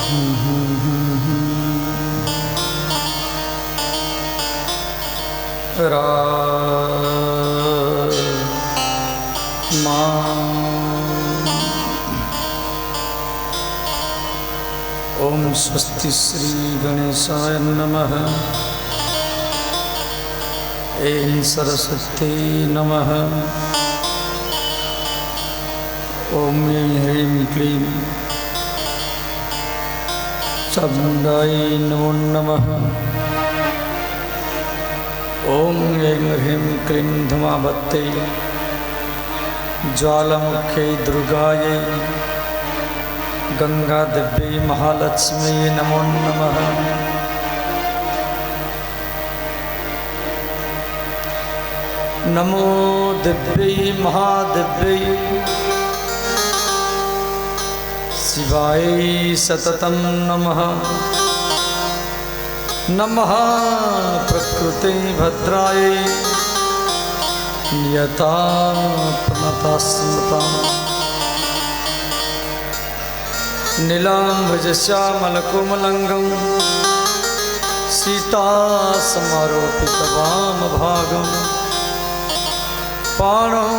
ओम स्वस्ति श्री गणेशाय नमः। ऐं सरस्वती नमः। ओम ऐं ह्रीं क्लीं चामुण्डायै नमो नमः। ओम ऐं ह्रीं क्लीं धूमावत्यै ज्वालामुख्यै दुर्गायै गंगा दिव्यै महालक्ष्मी नमो नमः। नमो दिव्यै महादिव्यै शिवाय सततं नमः। नमः प्रकृते भद्राय नियता प्रणता स्मृता नीलाम्बुजश्यामलकोमलङ्गं सीतासमारोपितवामभागं पाणौ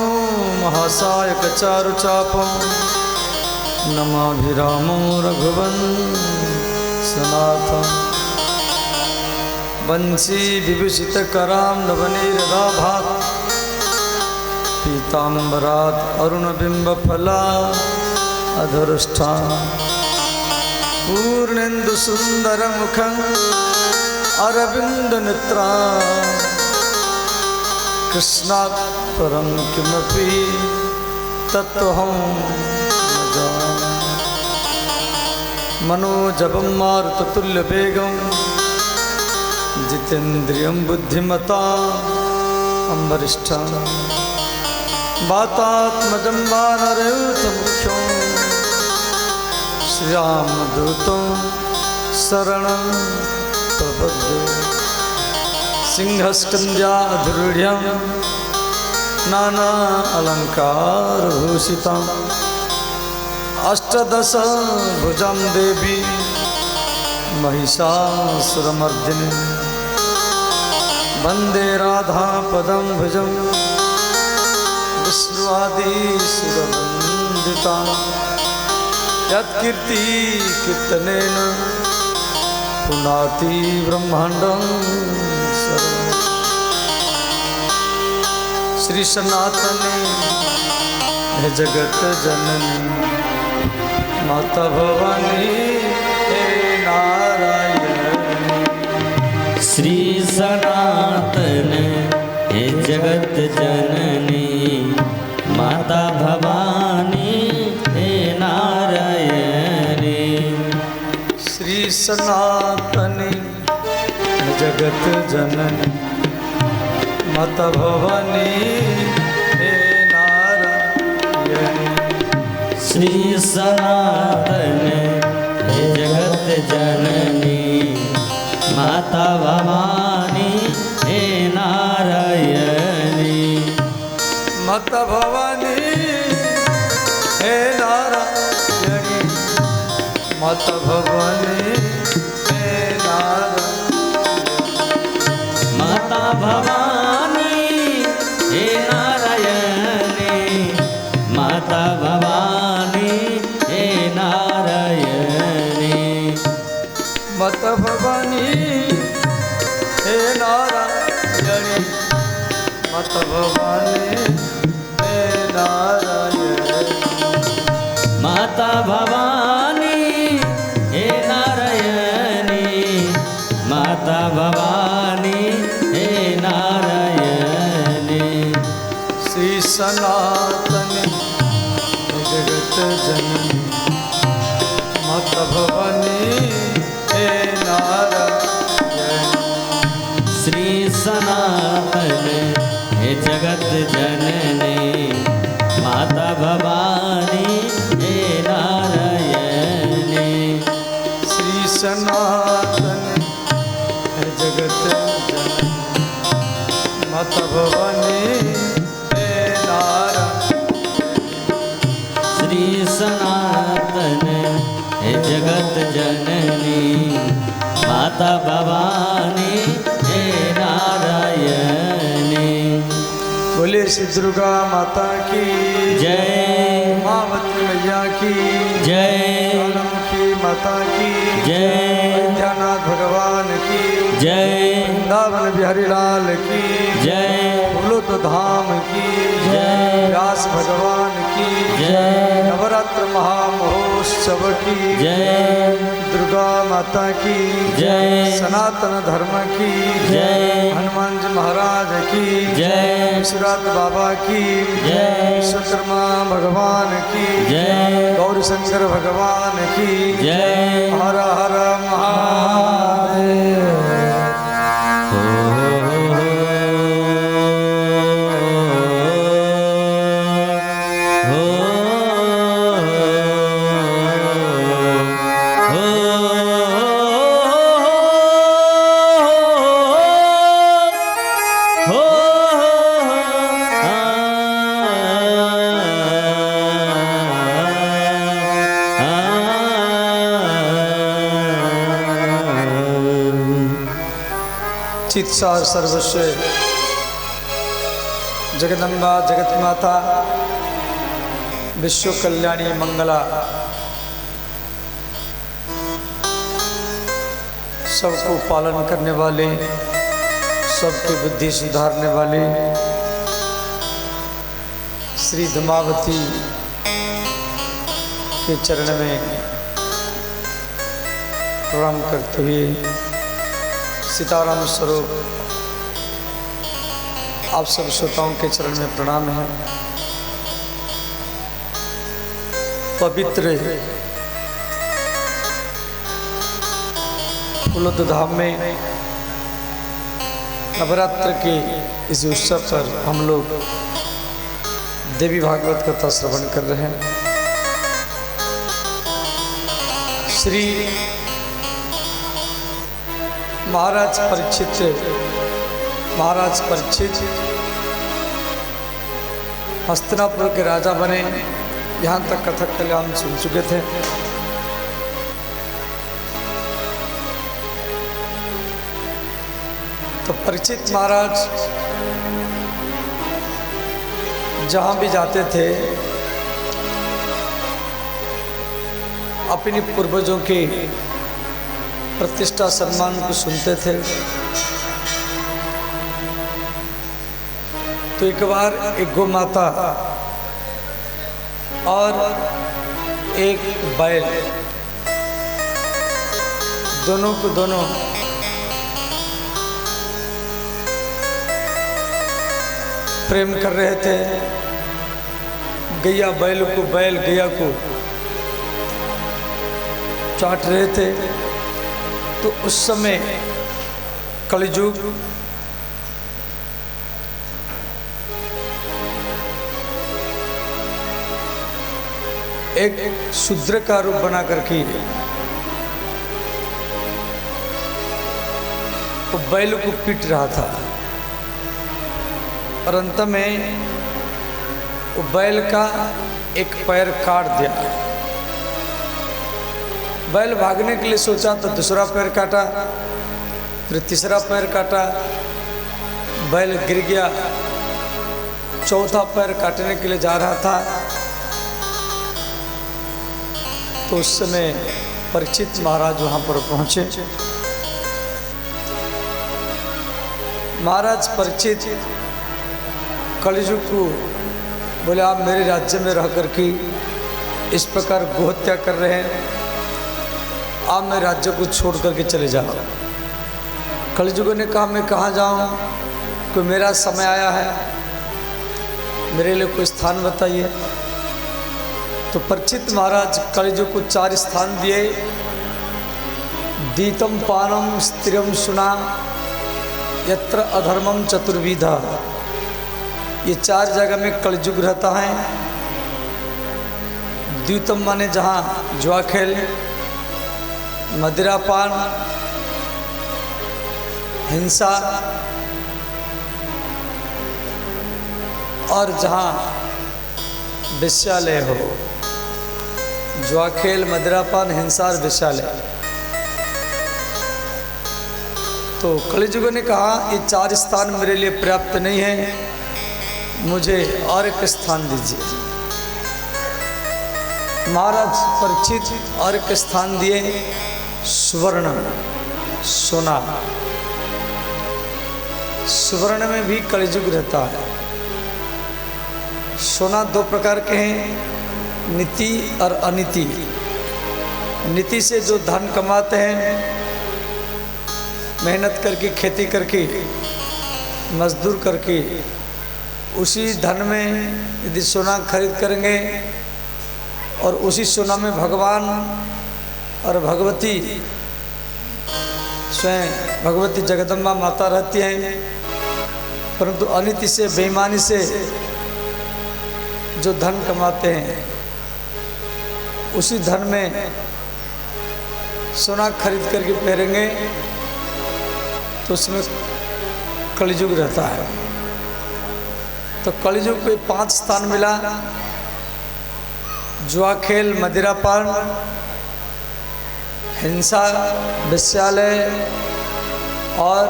महासायकचारुचापं नमाभिरामो रघुवंशनाथं वंशी विभूषितकरां नवनीरदाभात् पीताम्बरात् अरुणबिम्बफला अधरुष्ठा पूर्णेन्दु सुंदरमुखं अरविंदनेत्रा कृष्णात् परं किमपि तत्त्वहं न जाने। मनोजवं मारुततुल्यवेगं जितेन्द्रियं बुद्धिमतां वरिष्ठं वातात्मजं वानरयूथमुख्यं श्रीरामदूतं शरणं प्रपद्ये। सिंहस्कन्ध्याधुर्यं नाना अलङ्कारभूषितं अष्टदश भुजां देवी महिषासुरमर्दिनी वन्दे राधापदं भुजं विष्णुवादिसुरवन्दिता यत्कीर्ति कीर्तनेन पुनाति ब्रह्मांडं सर्वं। श्री सनातने हे जगत जननी माता भवानी हे नारायणी। श्री सनातन हे जगत जननी माता भवानी हे नारायणी। श्री सनातनी जगत जननी माता भवानी हे नारायणी। श्री सनातन हे जगत जननी माता भवानी हे नारायणी। माता भवानी हे नारायणी। माता भवानी हे नारायणी। माता भवानी हे नारायणी। माता भवानी हे नारायणी। माता भवानी हे नारायणी। माता भवानी हे नारायणी। माता भवानी हे नारायणी। माता भवानी हे नारायणी। श्री सनातनी जगत जननी माता भवानी हे नारायणी। श्री सनातन हे जगत जननी माता भवानी हे नारायणी। श्री सनातनी जगत जननी माता भवानी हे नारायणी। श्री सनातन हे जगत जगत जननी माता भवानी हे नारायणी। बोले श्री दुर्गा माता की जय, उमावती मैया की जय, ज्वालामुखी माता की जय, अयोध्यानाथ भगवान की जय, वृंदावन बिहारी लाल की जय, बोलो तो धाम की जय, व्यास भगवान की जय, नवरात्र महामहोत्सव की जय, दुर्गा माता की जय, सनातन धर्म की जय, हनुमान जी महाराज की जय, विश्वनाथ बाबा की जय, विश्वकर्मा भगवान की जय, गौरी शंकर भगवान की जय। हर हर महादेव। चित्सार सर्वस्व जगदम्बा जगत माता विश्व कल्याणी मंगला सबको पालन करने वाले, सबकी बुद्धि सुधारने वाले श्री धमावती के चरण में प्रणाम करते हुए सीताराम स्वरूप आप सब श्रोताओं के चरण में प्रणाम है। पवित्र फूलोद धाम में नवरात्र के इस उत्सव पर हम लोग देवी भागवत कथा श्रवण कर रहे हैं। श्री महाराज परीक्षित हस्तिनापुर के राजा बने। यहाँ तक कथक कल्याण सुन चुके थे। तो परीक्षित महाराज जहाँ भी जाते थे अपने पूर्वजों के प्रतिष्ठा सम्मान को सुनते थे। तो एक बार एक गौ माता और एक बैल दोनों को दोनों प्रेम कर रहे थे। गैया बैल को, बैल गैया को चाट रहे थे। तो उस समय कलियुग एक शूद्र का रूप बना करके वो बैल को पीट रहा था और अंत में वो बैल का एक पैर काट दिया। बैल भागने के लिए सोचा तो दूसरा पैर काटा, फिर तीसरा पैर काटा, बैल गिर गया। चौथा पैर काटने के लिए जा रहा था तो उस समय परीक्षित महाराज वहाँ पर पहुँचे। महाराज परीक्षित कलियुग को बोले, आप मेरे राज्य में रह कर के इस प्रकार गोहत्या कर रहे हैं, आप मेरे राज्य को छोड़ करके चले जाओ। कलियुग ने कहा, मैं कहाँ जाऊँ, कोई मेरा समय आया है, मेरे लिए कोई स्थान बताइए। तो परीक्षित महाराज कलियुग को 4 स्थान दिए। दीतम पानम स्थिरम सुना यत्र अधर्मम चतुर्विधा। ये 4 जगह में कलियुग रहता है। द्वितम माने जहाँ जुआ खेल, मदिरापान, हिंसा और जहाँ विश्यालय हो, जुआ खेल, मदिरापान, हिंसा और विषालय। तो कलिजुग ने कहा ये 4 स्थान मेरे लिए पर्याप्त नहीं है, मुझे और एक स्थान दीजिए। महाराज परीक्षित और एक स्थान दिए, सुवर्ण, सोना। सुवर्ण में भी कलिजुग रहता है। सोना 2 प्रकार के हैं, नीति और अनीति। नीति से जो धन कमाते हैं, मेहनत करके, खेती करके, मजदूर करके, उसी धन में यदि सोना खरीद करेंगे और उसी सोना में भगवान और भगवती, स्वयं भगवती जगदम्बा माता रहती हैं। परंतु अनीति से, बेईमानी से जो धन कमाते हैं, उसी धन में सोना खरीद करके पहनेंगे तो उसमें कलिजुग रहता है। तो कलिजुग पे 5 स्थान मिला, जुआ खेल, मदिरापान, हिंसा, वेश्यालय और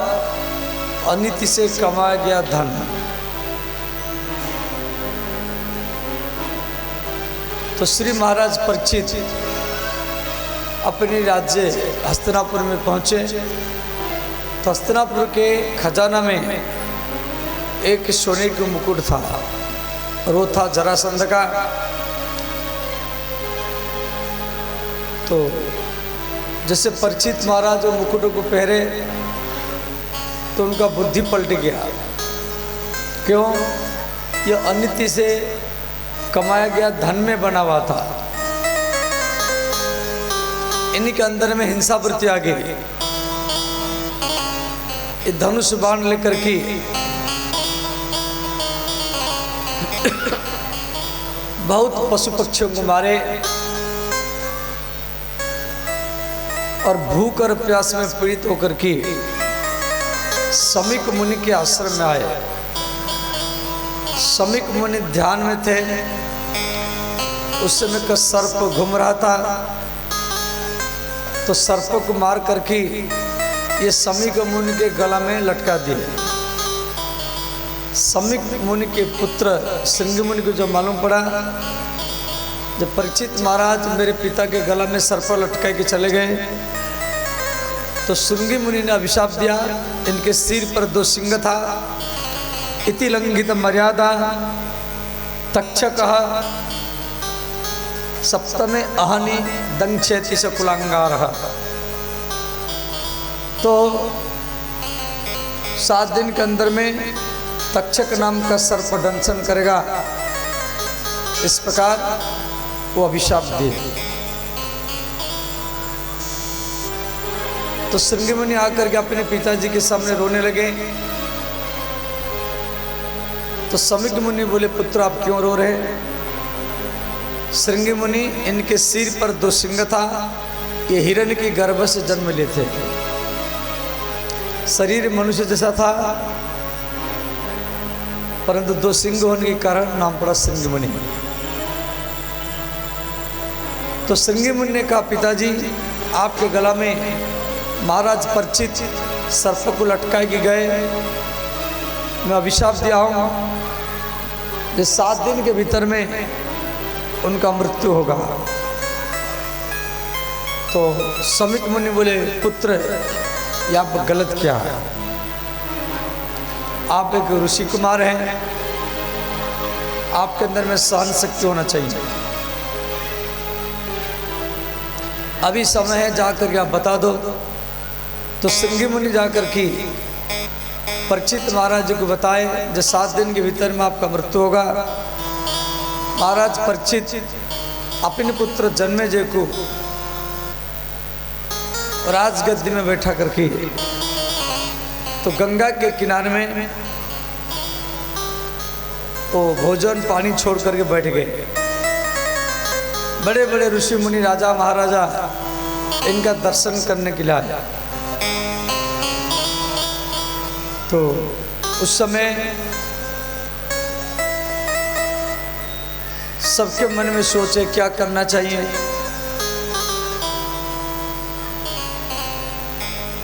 अनीति से कमाया गया धन। तो श्री महाराज परीक्षित अपने राज्य हस्तिनापुर में पहुँचे। तो हस्तिनापुर के खजाना में एक सोने का मुकुट था और वो था जरासंध का। तो जैसे परीक्षित महाराज वो मुकुट को पहरे तो उनका बुद्धि पलट गया। क्यों? यह अनिति से कमाया गया धन में बना हुआ था। इन्हीं के अंदर में हिंसा वृत्ति आ गई। ये धनुष बाण लेकर के बहुत पशु पक्षियों को मारे और भूख और प्यास में पीड़ित होकर के समीक मुनि के आश्रम में आए। समीक मुनि ध्यान में थे। उस समय का सर्प घूम रहा था, तो सर्प को मार करके ये समीक मुनि के गला में लटका दिए। समीक मुनि के पुत्र श्रृंगी मुनि को जब मालूम पड़ा, जब परीक्षित महाराज मेरे पिता के गला में सर्प लटका के चले गए, तो श्रृंगी मुनि ने अभिशाप दिया। इनके सिर पर 2 सिंग था। इति लंघित मर्यादा तक्षकः सप्तमे अहनि दंक्षेति स कुलांगारः। तो 7 दिन के अंदर में तक्षक नाम का सर्प दंशन करेगा, इस प्रकार वो अभिशाप दिए। तो श्रृंगी मुनि आकर के अपने पिताजी के सामने रोने लगे। तो समीक मुनि बोले, पुत्र आप क्यों रो रहे हैं? श्रृंगी मुनि, इनके सिर पर 2 सिंग था। ये हिरण की गर्भ से जन्म लेते थे। शरीर मनुष्य जैसा था, परंतु 2 सिंग होने के कारण नाम पड़ा श्रृंगी मुनि। तो श्रृंगी मुनि ने कहा, पिताजी आपके गला में महाराज परीक्षित सर्प को लटका के गए, मैं अभिशाप दिया हूँ कि 7 दिन के भीतर में उनका मृत्यु होगा। तो समीक मुनि बोले, पुत्र ये आप गलत क्या है? आप एक ऋषि कुमार हैं, आपके अंदर में सहन शक्ति होना चाहिए। अभी समय है, जाकर के आप बता दो। तो श्रृंगी मुनि जाकर के परीक्षित महाराज जी को बताए, जो 7 दिन के भीतर में आपका मृत्यु होगा। महाराज परीक्षित अपने पुत्र जन्मेजय को राजगद्दी में बैठा करके तो गंगा के किनारे में वो भोजन पानी छोड़ करके बैठ गए। बड़े बड़े ऋषि मुनि, राजा महाराजा इनका दर्शन करने के लिए आया। तो उस समय सबके मन में सोचे क्या करना चाहिए।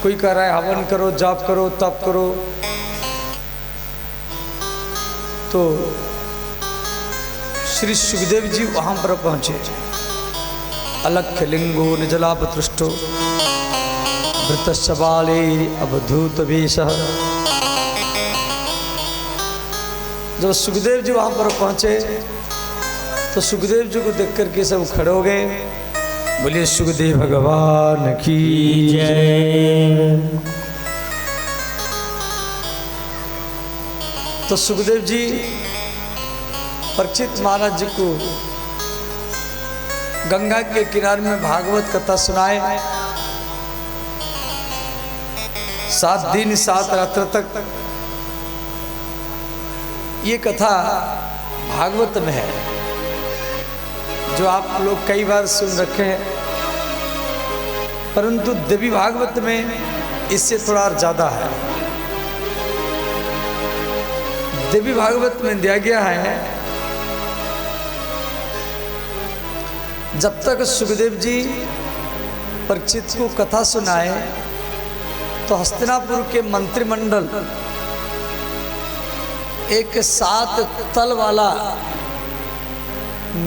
कोई कह रहा है हवन करो, जाप करो, तप करो। तो श्री सुखदेव जी वहां पर पहुंचे। अलक्ष्य लिंगो निजलापतृष्टो वृतश्च बाले अवधूत वेशः। जब सुखदेव जी वहां पर पहुंचे तो सुखदेव जी को देख करके सब खड़े हो गए। बोलिए सुखदेव भगवान की जय। तो सुखदेव जी परीक्षित महाराज जी को गंगा के किनारे में भागवत कथा सुनाए। 7 दिन 7 रात्र तक ये कथा भागवत में है, जो आप लोग कई बार सुन रखे हैं, परंतु देवी भागवत में इससे थोड़ा ज़्यादा है। देवी भागवत में दिया गया है, जब तक सुखदेव जी परीक्षित को कथा सुनाए तो हस्तिनापुर के मंत्रिमंडल एक 7 तल वाला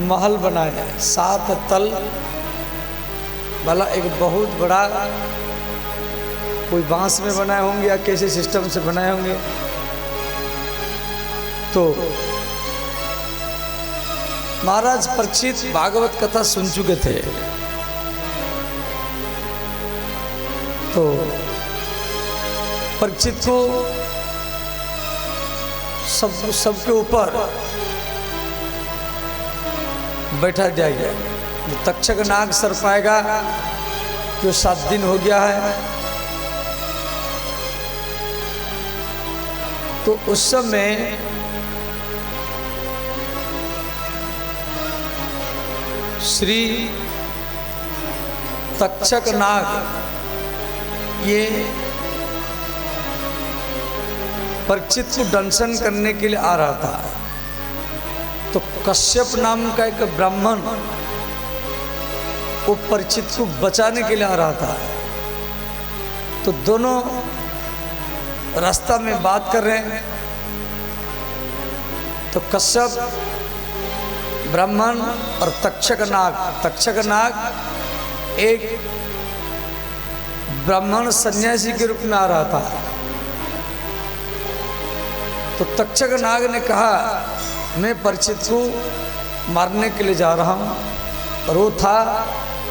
महल बनाया। 7 तल वाला एक बहुत बड़ा, कोई बांस में बनाए होंगे या कैसे सिस्टम से बनाए होंगे। तो महाराज परीक्षित भागवत कथा सुन चुके थे, तो परीक्षित को सबके ऊपर बैठा दिया गया। तक्षक नाग सर पाएगा जो 7 दिन हो गया है। तो उस समय श्री तक्षक नाग ये परीक्षित को दंशन करने के लिए आ रहा था। तो कश्यप नाम का एक ब्राह्मण वो परीक्षित को बचाने के लिए आ रहा था। तो दोनों रास्ता में बात कर रहे हैं। तो कश्यप ब्राह्मण और तक्षक नाग एक ब्राह्मण सन्यासी के रूप में आ रहा था। तो तक्षक नाग ने कहा मैं परीक्षित को मारने के लिए जा रहा हूँ, और वो था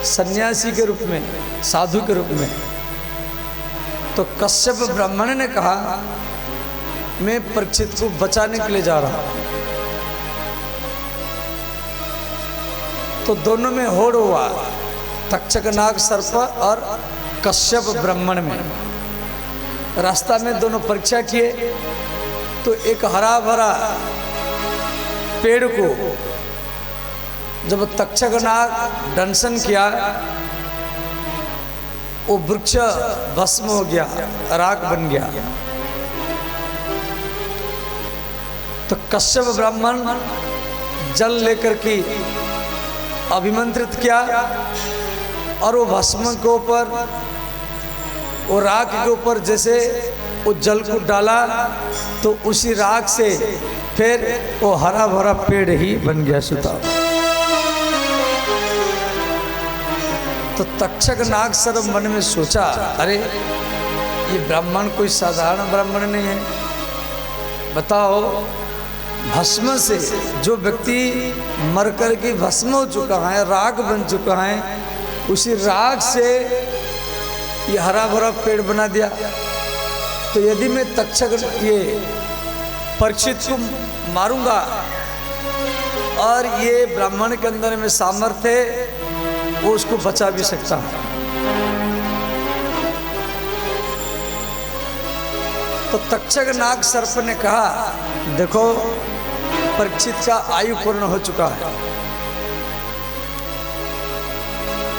सन्यासी के रूप में, साधु के रूप में। तो कश्यप ब्राह्मण ने कहा मैं परीक्षित को बचाने के लिए जा रहा हूँ। तो दोनों में होड़ हुआ, तक्षक नाग सर्प और कश्यप ब्राह्मण में। रास्ता में दोनों परीक्षा किए। तो एक हरा भरा पेड़ को जब तक्षक नाग दंशन किया, वो वृक्ष भस्म हो गया, राख बन गया। तो कश्यप ब्राह्मण जल लेकर के अभिमंत्रित किया, और वो भस्म के ऊपर, वो राख के ऊपर जैसे वो जल को डाला, तो उसी राख से फिर वो हरा भरा पेड़ ही बन गया सुता। तो तक्षक नाग सर मन में सोचा, अरे ये ब्राह्मण कोई साधारण ब्राह्मण नहीं है। बताओ, भस्म से जो व्यक्ति मर कर के भस्म हो चुका है, राख बन चुका है, उसी राख से ये हरा भरा पेड़ बना दिया। तो यदि मैं तक्षक ये परीक्षित को मारूंगा और ये ब्राह्मण के अंदर में सामर्थ्य है, वो उसको बचा भी सकता है। तो तक्षक नाग सर्प ने कहा, देखो परीक्षित का आयु पूर्ण हो चुका है,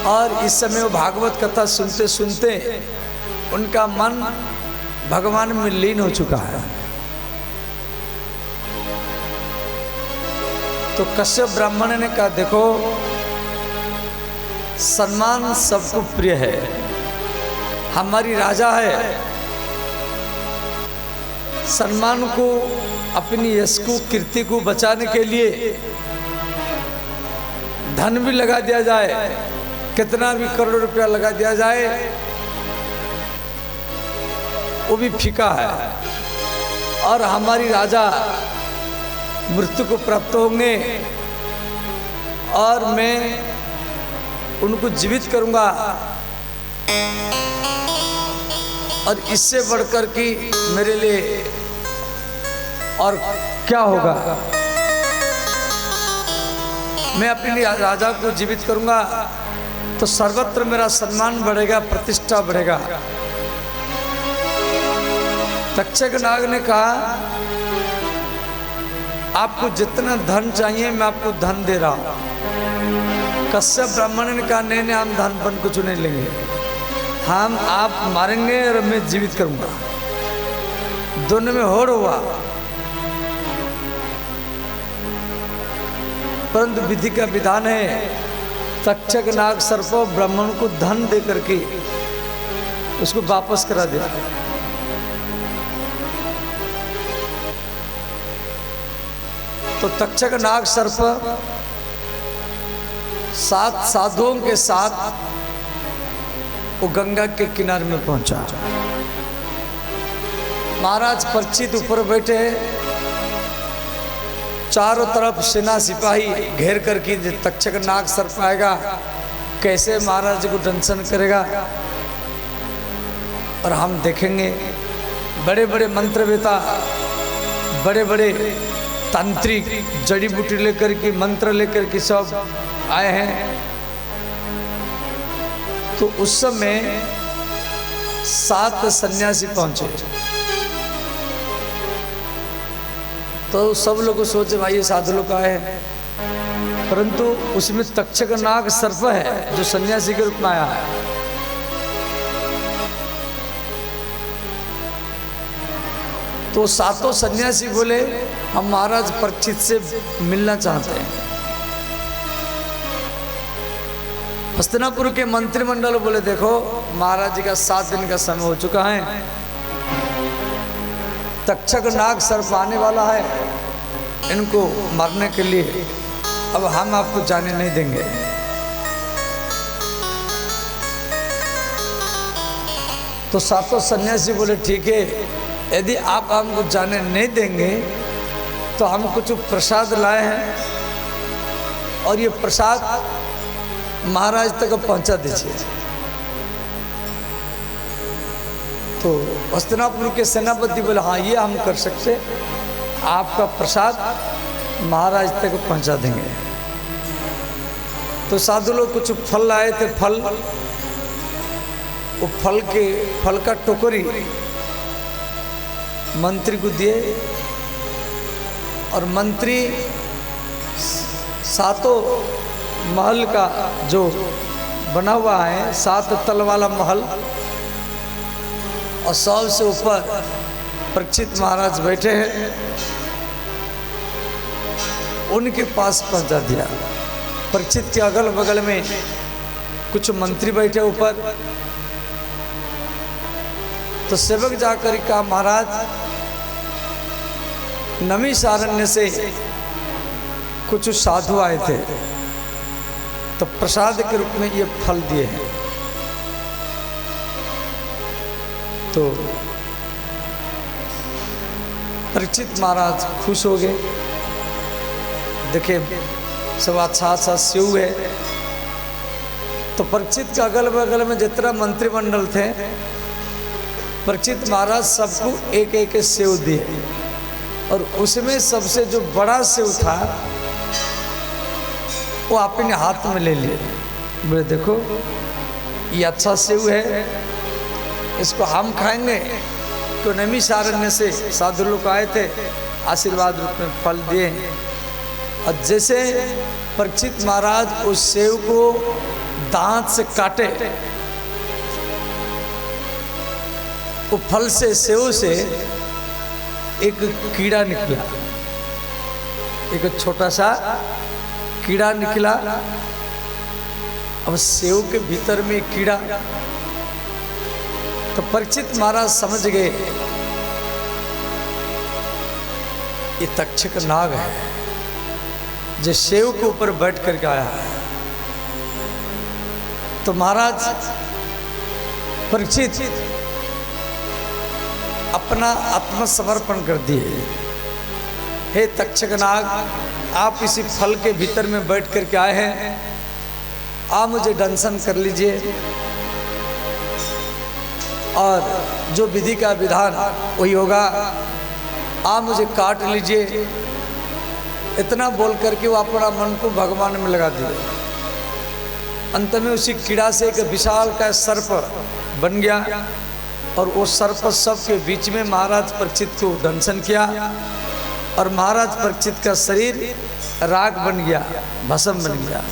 और इस समय वो भागवत कथा सुनते सुनते उनका मन भगवान में लीन हो चुका है। तो कश्यप ब्राह्मण ने कहा, देखो सम्मान सबको प्रिय है, हमारी राजा है, सम्मान को, अपनी यश को, कीर्ति को बचाने के लिए धन भी लगा दिया जाए, कितना भी करोड़ रुपया लगा दिया जाए, वो भी फीका है। और हमारी राजा मृत्यु को प्राप्त होंगे और मैं उनको जीवित करूंगा। और इससे बढ़कर कि मेरे लिए और क्या होगा। मैं अपने राजा को जीवित करूंगा तो सर्वत्र मेरा सम्मान बढ़ेगा, प्रतिष्ठा बढ़ेगा। तक्षक नाग ने कहा, आपको जितना धन चाहिए मैं आपको धन दे रहा हूं। कश्यप ब्राह्मण ने कहा, नहीं हम धन पन कुछ नहीं लेंगे, हम आप मारेंगे और मैं जीवित करूंगा। दोनों में होड़ हुआ, परंतु विधि का विधान है, तक्षक नाग सर्प ब्राह्मण को धन दे करके उसको वापस करा दिया। तो तक्षक नाग सर्प 7 साधुओं के साथ वो गंगा के किनारे में पहुंचा। महाराज परीक्षित ऊपर बैठे, चारों तरफ सेना सिपाही घेर करके तक्षक नाग सर्प आएगा, कैसे महाराज को दंशन करेगा और हम देखेंगे। बड़े बड़े मंत्रवेता, बड़े बड़े तांत्रिक जड़ी बूटी लेकर के, मंत्र लेकर के सब आए हैं। तो उस समय 7 सन्यासी पहुंचे। तो सब लोग सोचे भाई ये साधु लोग आए हैं, परंतु उसमें तक्षक नाग सर्प है जो सन्यासी के रूप में आया है। तो 7 सन्यासी बोले, हम महाराज परीक्षित से मिलना चाहते हैं। हस्तिनापुर के मंत्रिमंडल बोले, देखो महाराज जी का 7 दिन का समय हो चुका है, तक्षक नाग सर्प आने वाला है, इनको मारने के लिए अब हम आपको जाने नहीं देंगे। तो 7 सन्यासी बोले, ठीक है, यदि आप हमको जाने नहीं देंगे तो हम कुछ प्रसाद लाए हैं और ये प्रसाद महाराज तक पहुंचा दीजिए। तो हस्तिनापुर के सेनापति बोले, हाँ ये हम कर सकते, आपका प्रसाद महाराज तक पहुंचा देंगे। तो साधु लोग कुछ फल लाए थे, वो फल का टोकरी मंत्री को दिए और मंत्री 7 महल का जो बना हुआ है, 7 तल वाला महल, और सबसे ऊपर परीक्षित महाराज बैठे हैं, उनके पास पहुंचा दिया। परीक्षित के अगल बगल में कुछ मंत्री बैठे ऊपर। तो सेवक जाकर कहा, महाराज नमीसारण्य से कुछ साधु आए थे, तो प्रसाद के रूप में ये फल दिए हैं। तो परीक्षित महाराज खुश हो गए, देखे सब अच्छा अच्छा सेव है। तो परीक्षित के अगल बगल में जितना मंत्रिमंडल थे, परीक्षित महाराज सबको एक एक सेव दिए और उसमें सबसे जो बड़ा सेव था वो अपने हाथ में ले लिए। बोले, देखो ये अच्छा सेव है, इसको हम खाएंगे। तो नमीसारण्य से साधु लोग आए थे, आशीर्वाद रूप में फल दिए। और जैसे परीक्षित महाराज उस सेव को दांत से काटे, वो फल से, सेव से एक कीड़ा निकला, एक छोटा सा कीड़ा निकला। अब सेव के भीतर में कीड़ा, तो परीक्षित महाराज समझ गए ये तक्षक नाग है जो सेव के ऊपर बैठ करके आया है। तो महाराज परीक्षित अपना आत्मसमर्पण कर दिए। हे तक्षक नाग, आप इसी फल के भीतर में बैठ करके आए हैं, आप मुझे दंशन कर लीजिए और जो विधि का विधान वही होगा, आप मुझे काट लीजिए। इतना बोल करके वो अपना मन को भगवान में लगा दिया। अंत में उसी कीड़ा से एक विशाल का सर्प बन गया और वो सर्प सबके बीच में महाराज परीक्षित को दंशन किया और महाराज परीक्षित का शरीर राख बन गया, भस्म बन गया।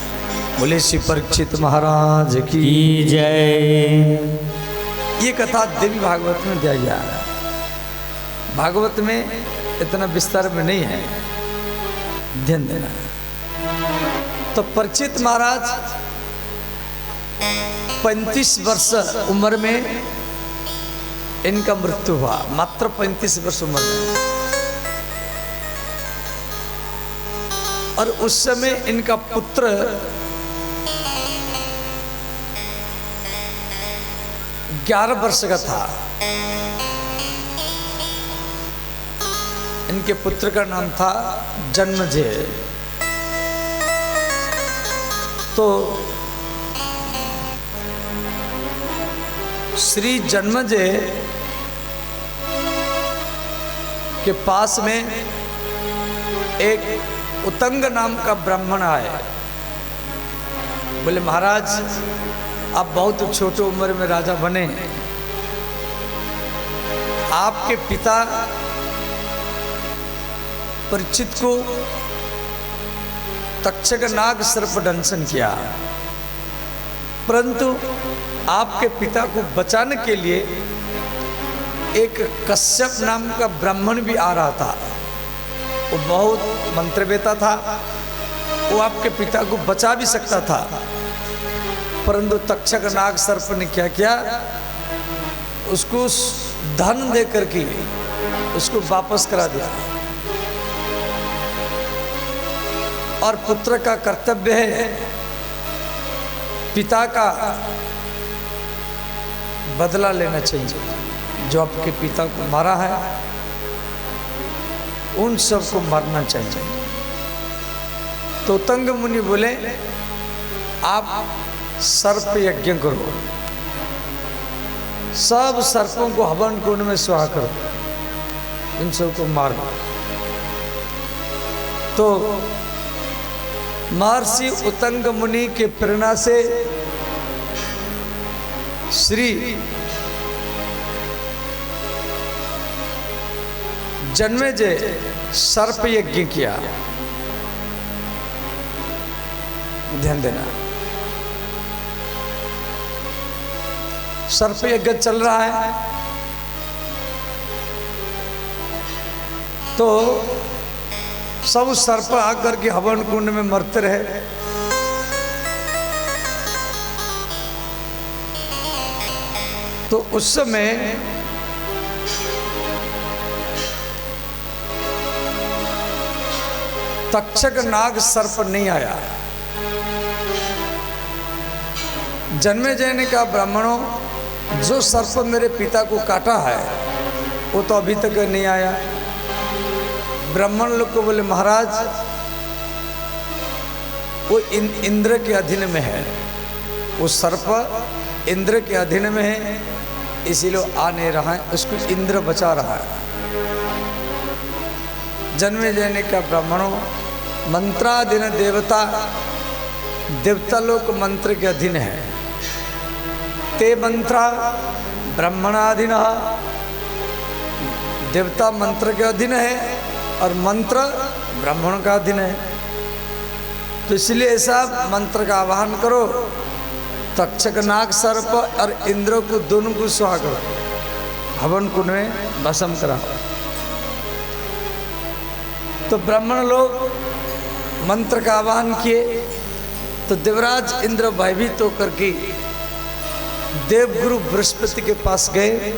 बोले श्री परीक्षित महाराज की जय। ये कथा देवी भागवत में दिया गया है। भागवत में इतना विस्तार में नहीं है, ध्यान देना। तो परीक्षित महाराज 35 वर्ष उम्र में इनका मृत्यु हुआ, मात्र 35 वर्ष उम्र में। और उस समय इनका पुत्र 11 वर्ष का था। इनके पुत्र का नाम था जन्मजय। तो श्री जन्मजय के पास में एक उतंग नाम का ब्राह्मण आए। बोले महाराज, आप बहुत छोटी उम्र में राजा बने, आपके पिता परीक्षित को तक्षक नाग सर्प दंशन किया, परंतु आपके पिता को बचाने के लिए एक कश्यप नाम का ब्राह्मण भी आ रहा था। वो बहुत मंत्रवेता था, वो आपके पिता को बचा भी सकता था, परंतु तक्षक नाग सर्प ने क्या किया, उसको धन दे करके उसको वापस करा दिया। और पुत्र का कर्तव्य है पिता का बदला लेना चाहिए। जो आपके पिता को मारा है उन सबको मारना चाहिए। तो तंग मुनि बोले, आप सर्प यज्ञ करो, सब सर्पों को हवन कुंड में स्वाहा करो, इन सबको मारो। तो महर्षि उतंग मुनि के प्रेरणा से श्री जन्मेजय सर्प यज्ञ किया। ध्यान देना, सर्प यज्ञ चल रहा है। तो सब सर्प आकर के हवन कुंड में मरते रहे। तो उस समय तक्षक नाग सर्प नहीं आया। जन्मेजय ने कहा, ब्राह्मणों, जो सर्प मेरे पिता को काटा है वो तो अभी तक नहीं आया। ब्राह्मण लोग को बोले, महाराज वो इंद्र के अधीन में है, वो सर्प इंद्र के अधीन में है, इसीलिए आ नहीं रहा है, उसको इंद्र बचा रहा है। जन्मेजय ने कहा, ब्राह्मणों, मंत्राधीन देवता, देवता लोग मंत्र के अधीन है। ते मंत्रा ब्राह्मणाधीन, देवता मंत्र के अधीन है और मंत्र ब्राह्मण का अधीन है। तो इसलिए ऐसा मंत्र का आवाहन करो, तक्षक नाग सर्प और इंद्र को दोनों को स्वाहा करो, हवन कुंड में भस्म कराओ। तो ब्राह्मण लोग मंत्र का आवाहन किए। तो देवराज इंद्र भयभीत होकर के देवगुरु बृहस्पति के पास गए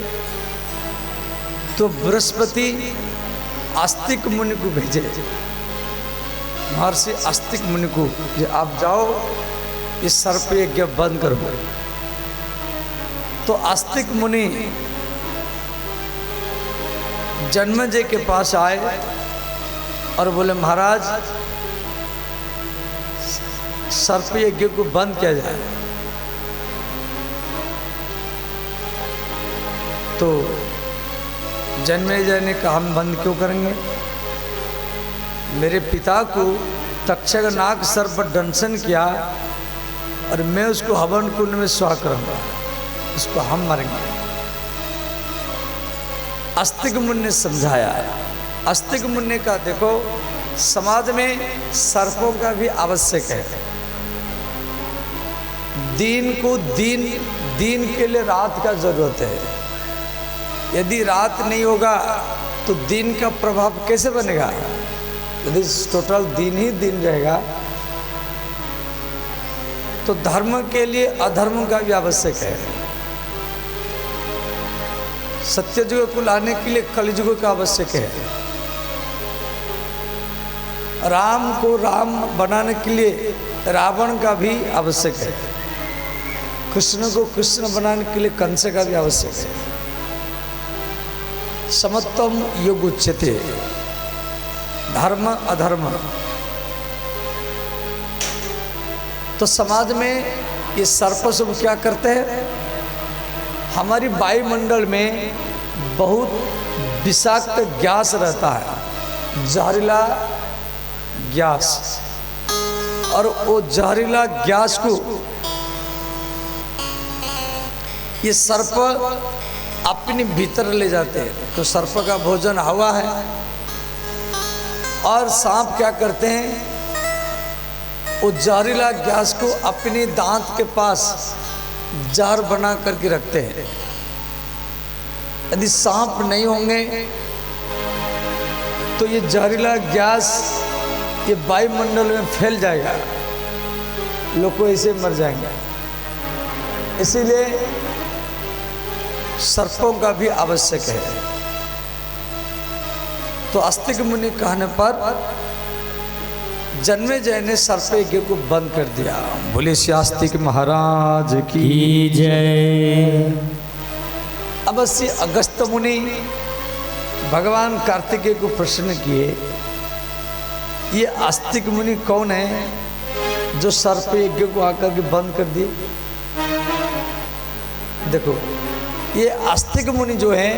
तो बृहस्पति आस्तिक मुनि को भेजे, महर्षि आस्तिक मुनि को, कि आप जाओ इस सर्प यज्ञ बंद करो। तो आस्तिक मुनि जन्मेजय के पास आए और बोले महाराज सर्प यज्ञ को बंद किया जाए। तो जन्मेजय ने कहा हम बंद क्यों करेंगे, मेरे पिता को तक्षक नाग सर्प दंशन किया और मैं उसको हवन कुंड में सुहा करूंगा, उसको हम मारेंगे। आस्तिक मुनि ने समझाया। आस्तिक मुनि ने कहा देखो समाज में सर्पों का भी आवश्यक है, दीन को दीन के लिए रात का जरूरत है। यदि रात नहीं होगा तो दिन का प्रभाव कैसे बनेगा? यदि टोटल दिन ही दिन रहेगा तो धर्म के लिए अधर्म का भी आवश्यक है। सत्ययुग को लाने के लिए कलयुग का आवश्यक है। राम को राम बनाने के लिए रावण का भी आवश्यक है। कृष्ण को कृष्ण बनाने के लिए कंस का भी आवश्यक है। समत्वम युग उच्यते, धर्म अधर्म। तो समाज में ये सर्प सब क्या करते हैं, हमारी वायुमंडल में बहुत विषाक्त गैस रहता है, जहरीला गैस, और वो जहरीला गैस को ये सर्प अपने भीतर ले जाते हैं। तो सर्प का भोजन हवा है, और सांप क्या करते हैं, वो जहरीला गैस को अपने दांत के पास जहर बना करके रखते हैं। यदि सांप नहीं होंगे तो ये जहरीला गैस ये वायुमंडल में फैल जाएगा, लोग ऐसे मर जाएंगे। इसीलिए सर्पों का भी आवश्यक है। तो आस्तिक मुनि कहने पर जन्मेजय ने सर्प यज्ञ को बंद कर दिया। बोले श्री आस्तिक महाराज की जय। अब श्री अगस्त्य मुनि भगवान कार्तिकेय को प्रश्न किए, ये आस्तिक मुनि कौन है जो सर्प यज्ञ को आकर के बंद कर दिए? देखो ये आस्तिक मुनि जो है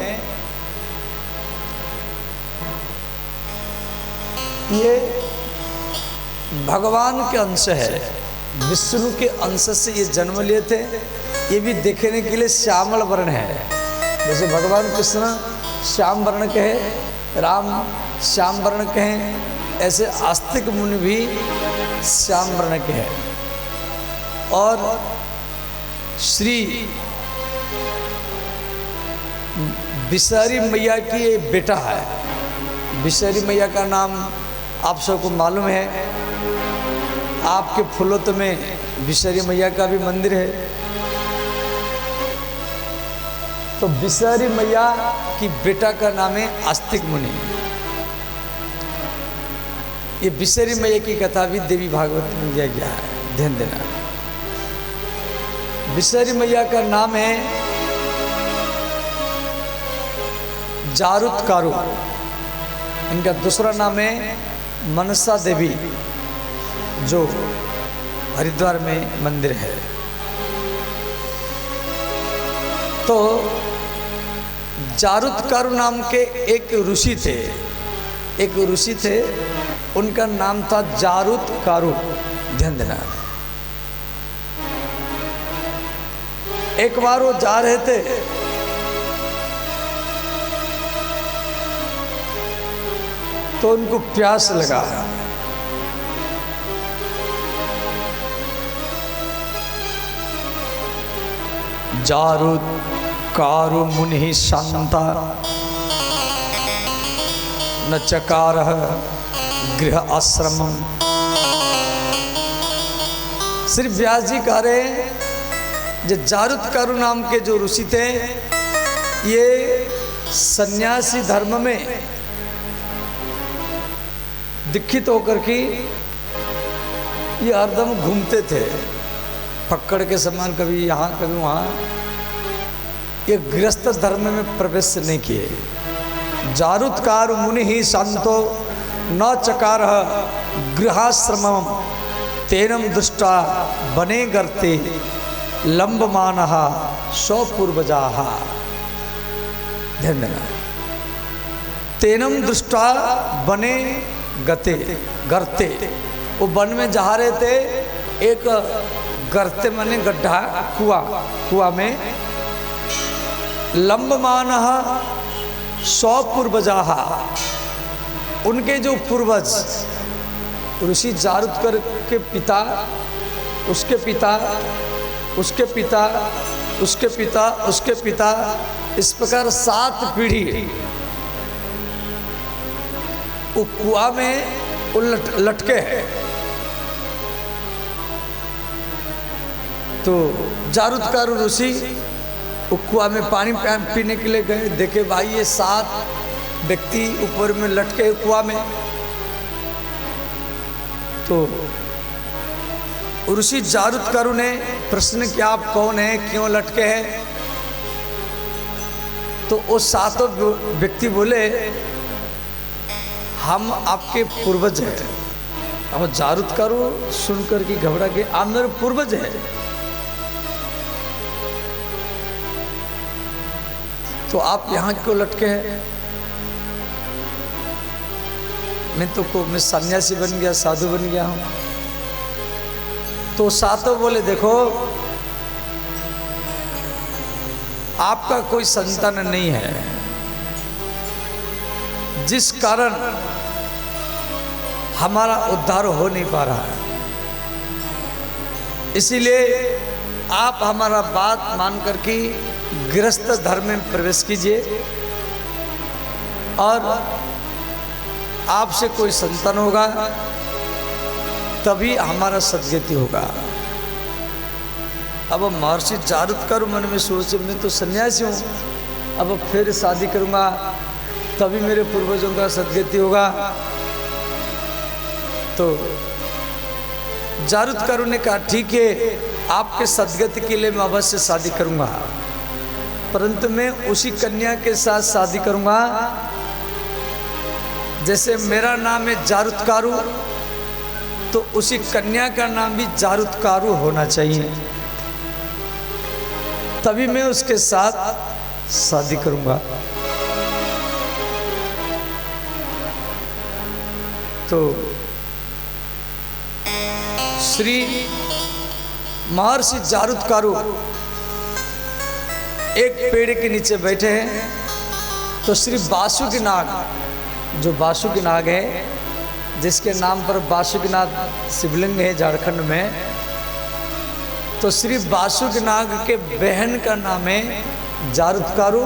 ये भगवान के अंश है, विष्णु के अंश से ये जन्म लिए थे। ये भी देखने के लिए श्यामल वर्ण है, जैसे भगवान कृष्ण श्याम वर्ण के हैं, राम श्याम वर्ण के हैं, ऐसे आस्तिक मुनि भी श्याम वर्ण के हैं। और श्री बिसारी मैया की ये बेटा है। बिसारी मैया का नाम आप सबको मालूम है, आपके फुलोत में बिसारी मैया का भी मंदिर है। तो बिसारी मैया की बेटा का नाम है आस्तिक मुनि। ये बिसारी मैया की कथा भी देवी भागवत में दिया गया है, ध्यान देना। बिसारी मैया का नाम है जारुत कारू, इनका दूसरा नाम है मनसा देवी, जो हरिद्वार में मंदिर है। तो जारुत कारू नाम के एक ऋषि थे, उनका नाम था जारुत कारू, ध्यान देना। एक बार वो जा रहे थे, तो उनको प्यास लगा। जारुत कारू मुनि शांता न चकार गृह आश्रम। श्री व्यास जी कह रहे जो जारुतकारु नाम के जो ऋषि थे, ये सन्यासी धर्म में दीक्षित होकर के ये हरदम घूमते थे, पकड़ के समान, कभी यहाँ कभी वहाँ। ये गृहस्थ धर्म में प्रवेश नहीं किए। जारुतकारु मुनि ही शांतो न चकार गृहाश्रमम तेनम दुष्टा बने गर्ते लंबमानः स्वपूर्वजाः। ध्यान देना, तेनम दुष्टा बने गते गर्ते, वो वन में जा रहे थे, एक गर्ते माने गड्ढा, कुआ में लंबमानः स्वपूर्वजाः, उनके जो पूर्वज ऋषि जारुतकर के पिता, उसके पिता, उसके पिता, उसके पिता, उसके पिता, इस प्रकार 7 पीढ़ी वो कुआं में वो लटके हैं। तो जारुतकारु ऋषि वो कुआं में पानी पीने के लिए गए, देखे भाई ये 7 व्यक्ति ऊपर में लटके कुआं में। तो ऋषि जारुतकारु ने प्रश्न किया, आप कौन है, क्यों लटके हैं? तो वो 7 व्यक्ति बोले, हम आपके पूर्वज हैं। अब जारुतकारु सुनकर के घबरा के, आप मेरे पूर्वज हैं? तो आप यहाँ क्यों लटके हैं? मैं सन्यासी बन गया, साधु बन गया हूँ। तो 7 बोले, देखो आपका कोई संतान नहीं है, जिस कारण हमारा उद्धार हो नहीं पा रहा है, इसीलिए आप हमारा बात मान करके गृहस्थ धर्म में प्रवेश कीजिए और आपसे कोई संतान होगा तभी हमारा सद्गति होगा। अब महर्षि जारुतकारु मन में सोचे, मैं तो सन्यासी हूँ, अब फिर शादी करूँगा तभी मेरे पूर्वजों का सद्गति होगा। तो जारुतकारु ने कहा, ठीक है, आपके सद्गति के लिए मैं अवश्य शादी करूँगा, परंतु मैं उसी कन्या के साथ शादी करूँगा, जैसे मेरा नाम है जारुतकारु, तो उसी कन्या का नाम भी जारुतकारु होना चाहिए, तभी मैं उसके साथ शादी करूंगा। तो श्री महर्षि जारुतकारु एक पेड़ के नीचे बैठे हैं। तो श्री वासुकीनाग, जो वासुकीनाग है, जिसके नाम पर वासुकीनाथ शिवलिंग है झारखंड में, तो श्री वासुकीनाग के बहन का नाम है जारुतकारु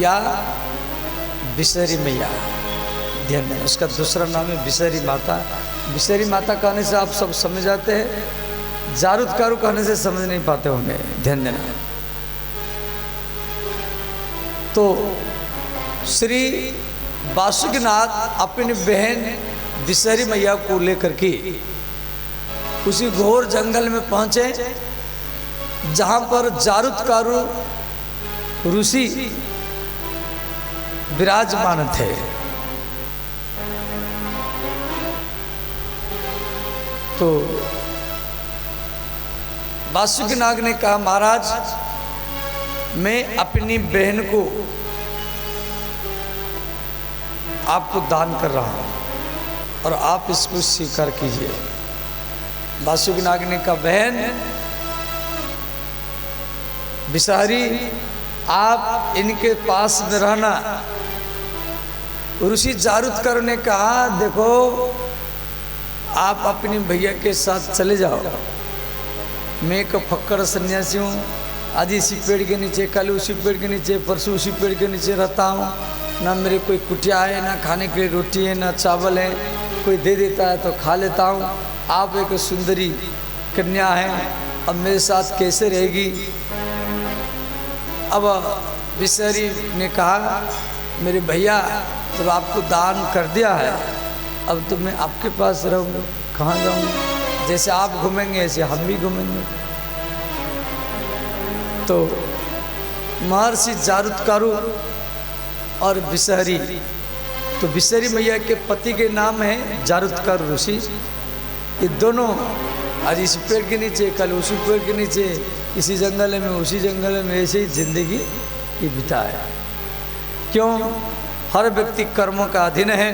या बिसहरी मैया। ध्यान देना, उसका दूसरा नाम है बिसहरी माता। बिसहरी माता कहने से आप सब समझ जाते हैं, जारुतकारु कहने से समझ नहीं पाते होंगे। ध्यान देना। तो श्री वासुकीनाथ अपनी बहन बिसहरी मैया को लेकर के उसी घोर जंगल में पहुंचे जहां पर जारुतकारु ऋषि विराजमान थे। तो वासुकीनाग ने कहा, महाराज, मैं अपनी बहन को आपको दान कर रहा हूं और आप इसको स्वीकार कीजिए। वासुकीनाग ने कहा, बहन बिसहरी, आप इनके पास में रहना। ऋषि जारुतकारु ने कहा, देखो आप अपनी भैया के साथ चले जाओ, मैं एक फक्कड़ सन्यासी हूँ, आज इसी पेड़ के नीचे, कल उसी पेड़ के नीचे, परसों उसी पेड़ के नीचे रहता हूँ, ना मेरे कोई कुटिया है, ना खाने के लिए रोटी है, ना चावल है, कोई दे देता है तो खा लेता हूँ। आप एक सुंदरी कन्या है, अब मेरे साथ कैसे रहेगी, अब बिसहरी ने कहा मेरे भैया जब आपको दान कर दिया है अब तो मैं आपके पास रहूँगा, कहाँ जाऊँगा? जैसे आप घूमेंगे ऐसे हम भी घूमेंगे। तो महर्षि जारुतकारु और बिसहरी, तो बिसहरी मैया के पति के नाम है जारुतकारु ऋषि। ये दोनों आज इस पेड़ के नीचे, कल उसी पेड़ के नीचे, इसी जंगल में उसी जंगल में, ऐसे ही जिंदगी ये बिताए। क्यों? हर व्यक्ति कर्मों का अधीन है,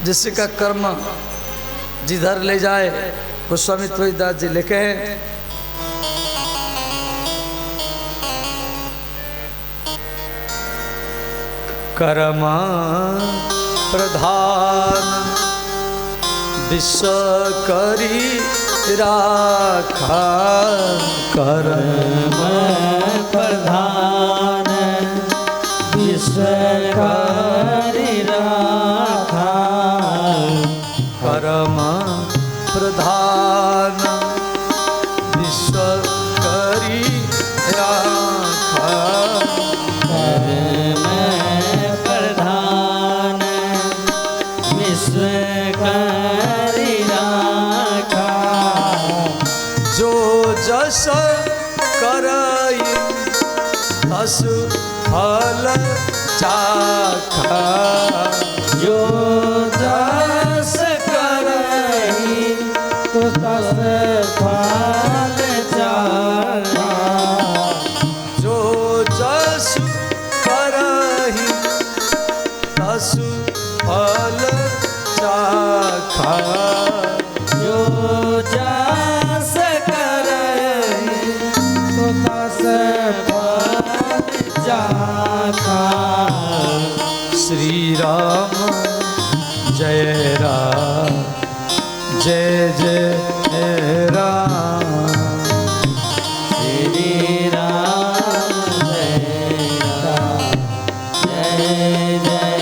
जिसका कर्म जिधर ले जाए। गोस्वामी तुलसीदास जी लिखे हैं, कर्म प्रधान विश्व करी राखा, कर्म प्रधान विश्व करी राखा, कर्म प्रधान विश्व करी राखा, कर्म प्रधान विश्व करी राखा, जो जस करई तस फल चाखा, जो जस करहि तो तस फल चाखा, जो जस करहि तस फल चाखा, जो जस करहि तो तस फल चाखा। श्री राम जय राम जय जय राम, श्री राम जय राम जय जय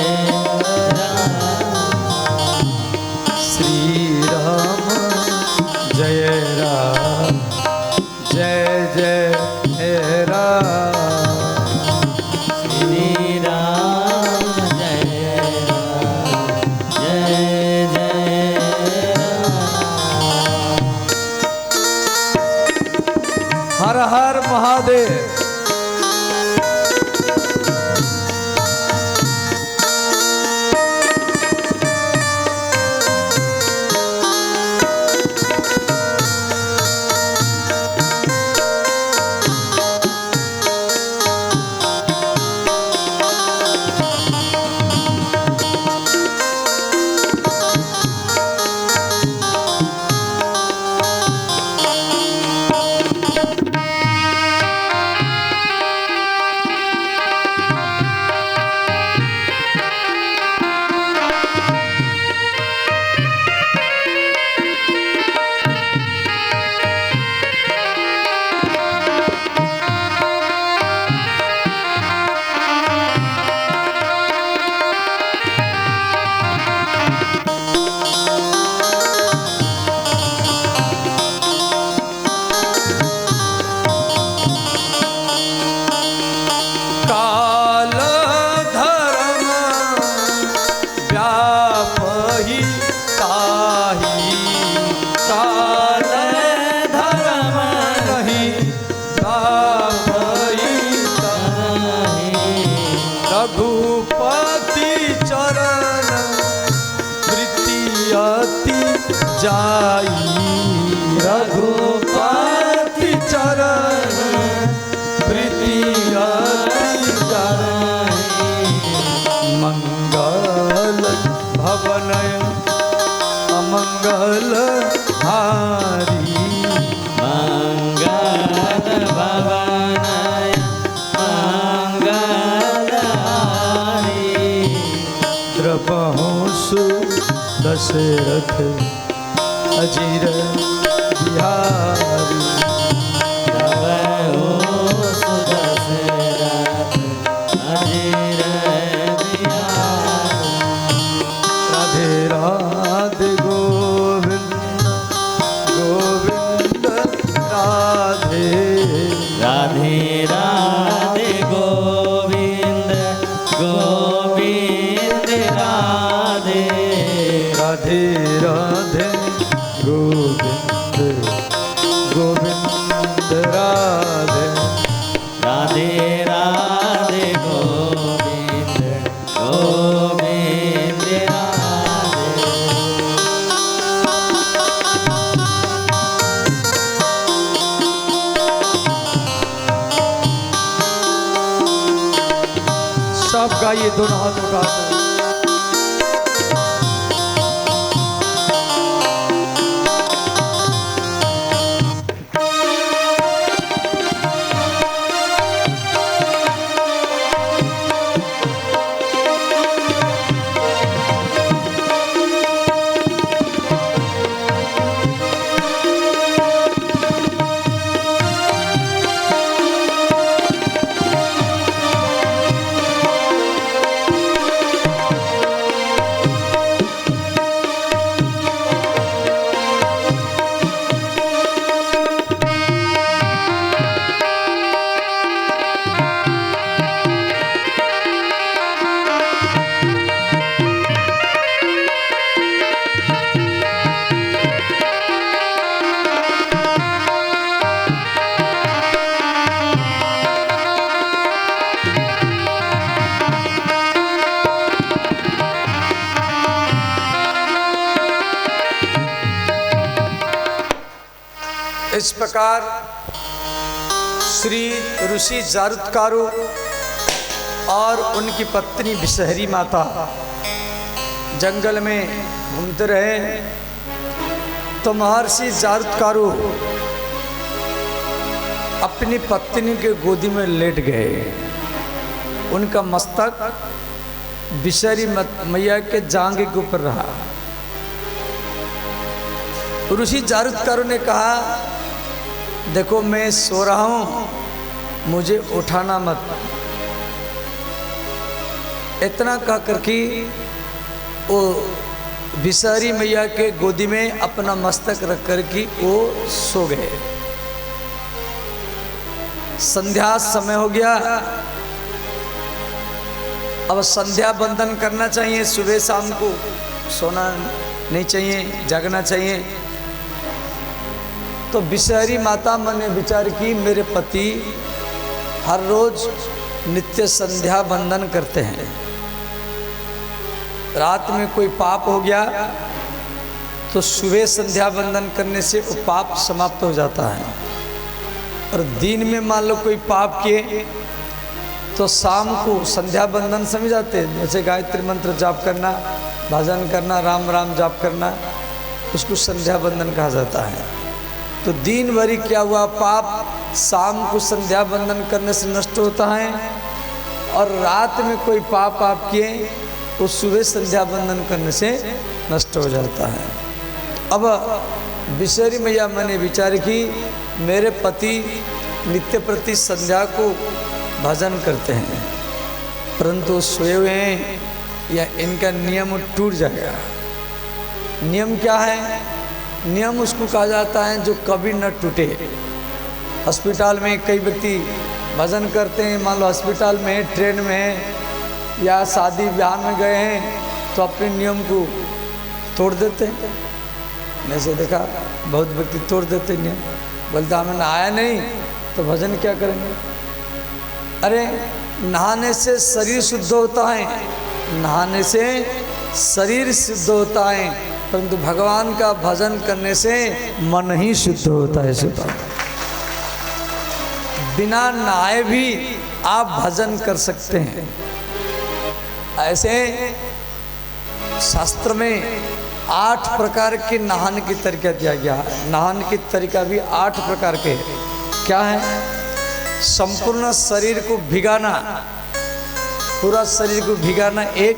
राम, श्री राम जय राम जय जय राम, श्री राम जय राम जय जय राम। हर हर महादेव। जाई रघुपति चरण प्रीति अति जाई, मंगल भवनय अमंगल हारी, मंगल भवनय मंगल हारी, द्रपहुसु दशरथ अजीर बिहारी, द्रपहुसु दशरथ अजीर बिहारी, राधे राधे गोविंद गोविंद राधे राधे राधे राधे राधे गोविंद गोविंद राधे। सब गाइए दोनों हाथ उठाकर। इस प्रकार श्री ऋषि जारुत्कारु और उनकी पत्नी विषहरी माता जंगल में घूमते रहे तो महर्षि जारुत्कारु अपनी पत्नी के गोदी में लेट गए। उनका मस्तक विषहरी मैया के जांघे के ऊपर रहा। ऋषि जारुत्कारु ने कहा, देखो मैं सो रहा हूं, मुझे उठाना मत। इतना कह कर कि वो विषहरी मैया के गोदी में अपना मस्तक रख कर कि वो सो गए। संध्या समय हो गया, अब संध्या बंदन करना चाहिए। सुबह शाम को सोना नहीं चाहिए, जागना चाहिए। तो विषहरी माता मन ने विचार की, मेरे पति हर रोज नित्य संध्या बंदन करते हैं, रात में कोई पाप हो गया तो सुबह संध्या बंदन करने से वो पाप समाप्त हो जाता है, और दिन में मान लो कोई पाप किए तो शाम को संध्या बंदन समझ जाते हैं। जैसे गायत्री मंत्र जाप करना, भजन करना, राम राम जाप करना, उसको संध्या बंदन कहा जाता है। तो दिन भरी क्या हुआ पाप शाम को संध्या बंदन करने से नष्ट होता है, और रात में कोई पाप आप किए वो सुबह संध्या बंदन करने से नष्ट हो जाता है। अब विषहरी मैया मैंने विचार की, मेरे पति नित्य प्रति संध्या को भजन करते हैं, परंतु सोए हुए हैं, या इनका नियम टूट जाएगा। नियम क्या है? नियम उसको कहा जाता है जो कभी न टूटे। अस्पताल में कई व्यक्ति भजन करते हैं, मान लो अस्पताल में, ट्रेन में है, या शादी ब्याह में गए हैं तो अपने नियम को तोड़ देते हैं। मैंने देखा बहुत व्यक्ति तोड़ देते हैं नियम, बोलता हमें नहाया नहीं तो भजन क्या करेंगे। अरे नहाने से शरीर शुद्ध होता है, नहाने से शरीर शुद्ध होता है, परंतु भगवान का भजन करने से मन ही शुद्ध होता है। शुद्ध बिना नहाए भी आप भजन कर सकते हैं। ऐसे शास्त्र में 8 प्रकार के नहाने की तरीका दिया गया है। नहाने की तरीका भी 8 प्रकार के क्या है? संपूर्ण शरीर को भिगाना, पूरा शरीर को भिगाना 1,